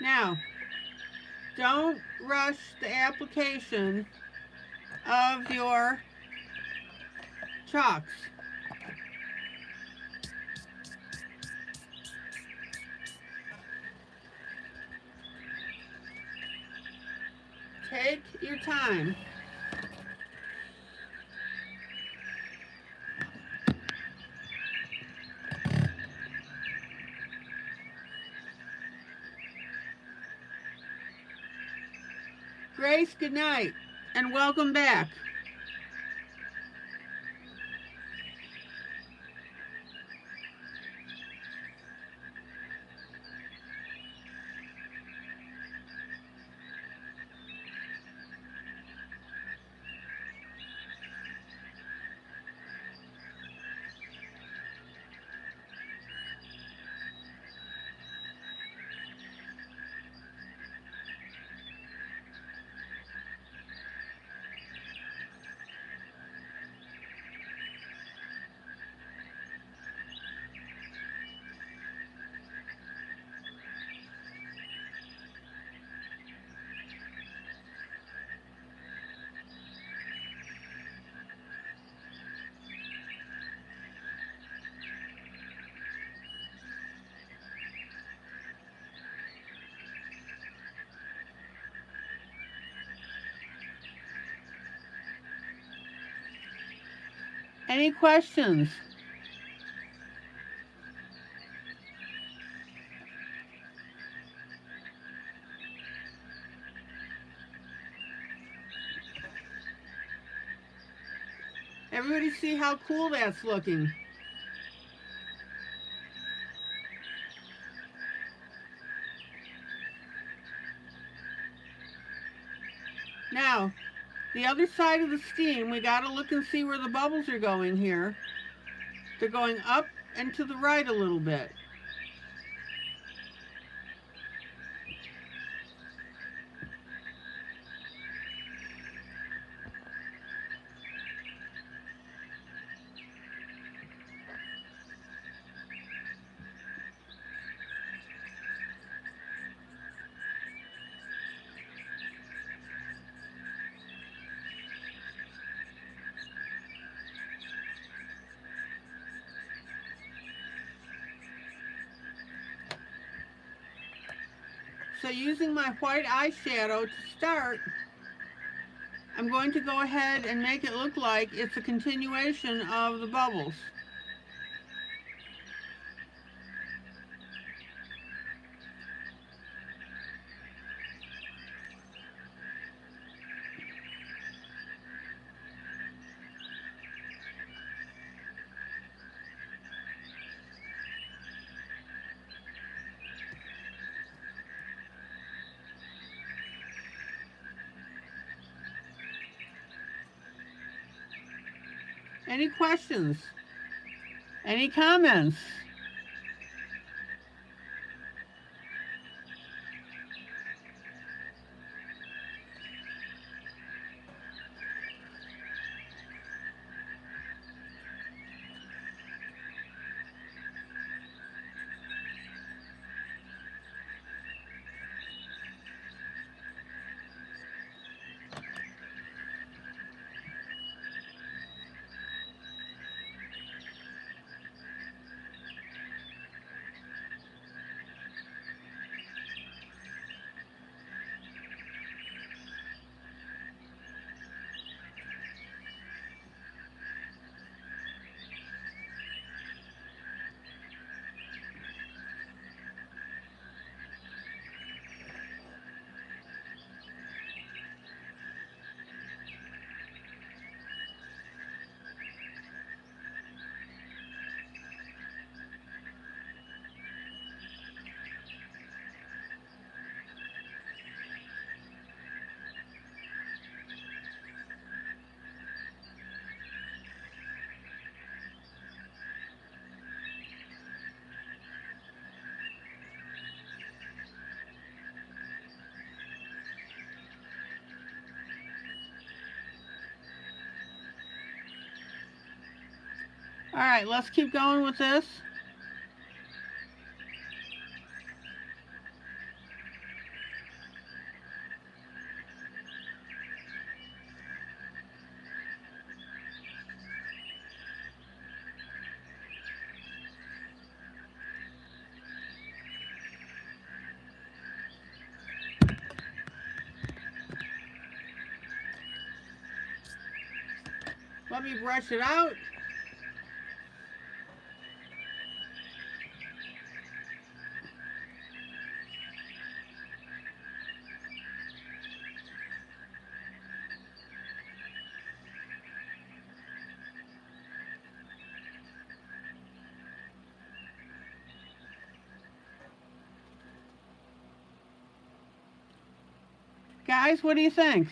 Now, don't rush the application of your chalks. Take your time. Grace, good night, and welcome back. Any questions? Everybody see how cool that's looking? Now, the other side of the steam, we got to look and see where the bubbles are going here. They're going up and to the right a little bit. So using my white eyeshadow to start, I'm going to go ahead and make it look like it's a continuation of the bubbles. Any questions? Any comments? All right, let's keep going with this. Let me brush it out. Guys, what do you think?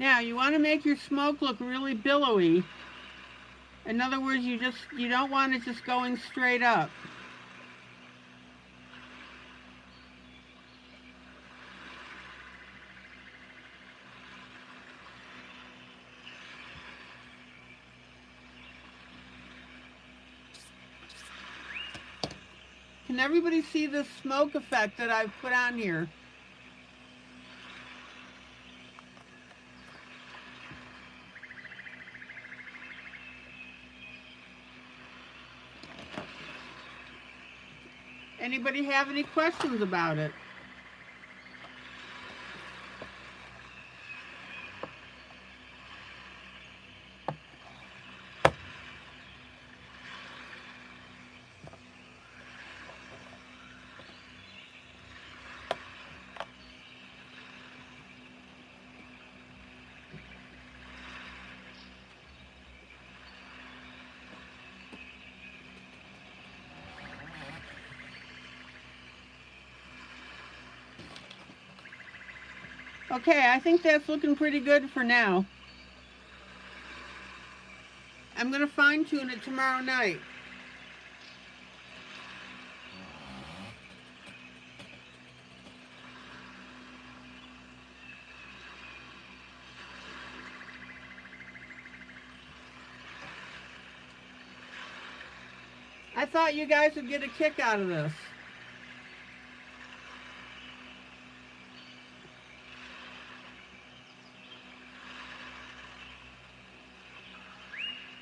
Now you want to make your smoke look really billowy. In other words, you don't want it just going straight up. Can everybody see this smoke effect that I've put on here? Anybody have any questions about it? Okay, I think that's looking pretty good for now. I'm going to fine tune it tomorrow night. I thought you guys would get a kick out of this.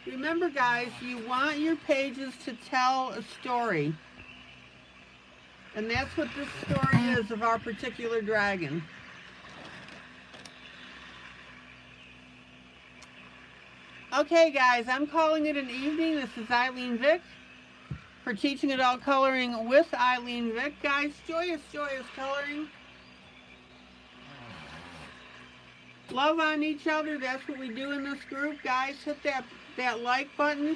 Remember, guys, you want your pages to tell a story. And that's what this story is of our particular dragon. Okay, guys, I'm calling it an evening. This is ILene Vick for Teaching Adult Coloring with ILene Vick. Guys, joyous, joyous coloring. Love on each other. That's what we do in this group. Guys, hit that like button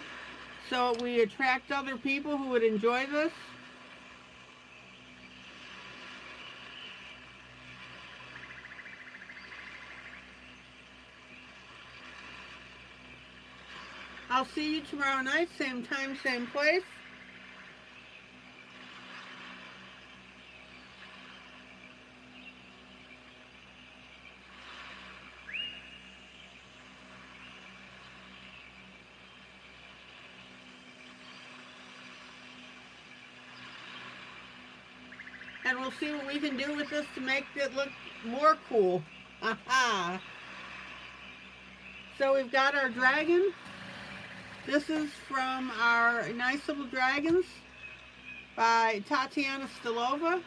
so we attract other people who would enjoy this. I'll see you tomorrow night, same time, same place. And we'll see what we can do with this to make it look more cool. Aha! So we've got our dragon. This is from our Nice Little Dragons by Tatiana Stilova.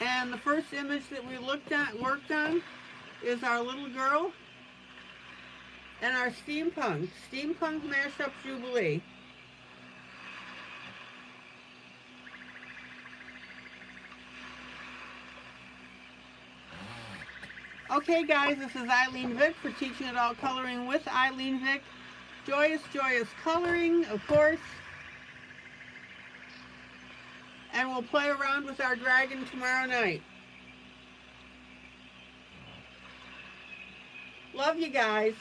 And the first image that we worked on is our little girl and our steampunk mashup Jubilee. Okay, guys, this is ILene Vick for Teaching Adult Coloring with ILene Vick. Joyous, joyous coloring, of course. And we'll play around with our dragon tomorrow night. Love you guys.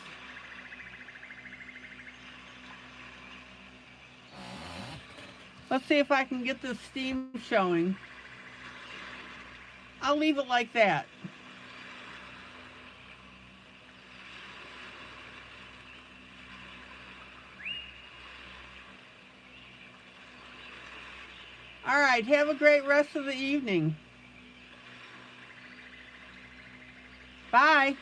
Let's see if I can get this steam showing. I'll leave it like that. All right, have a great rest of the evening. Bye.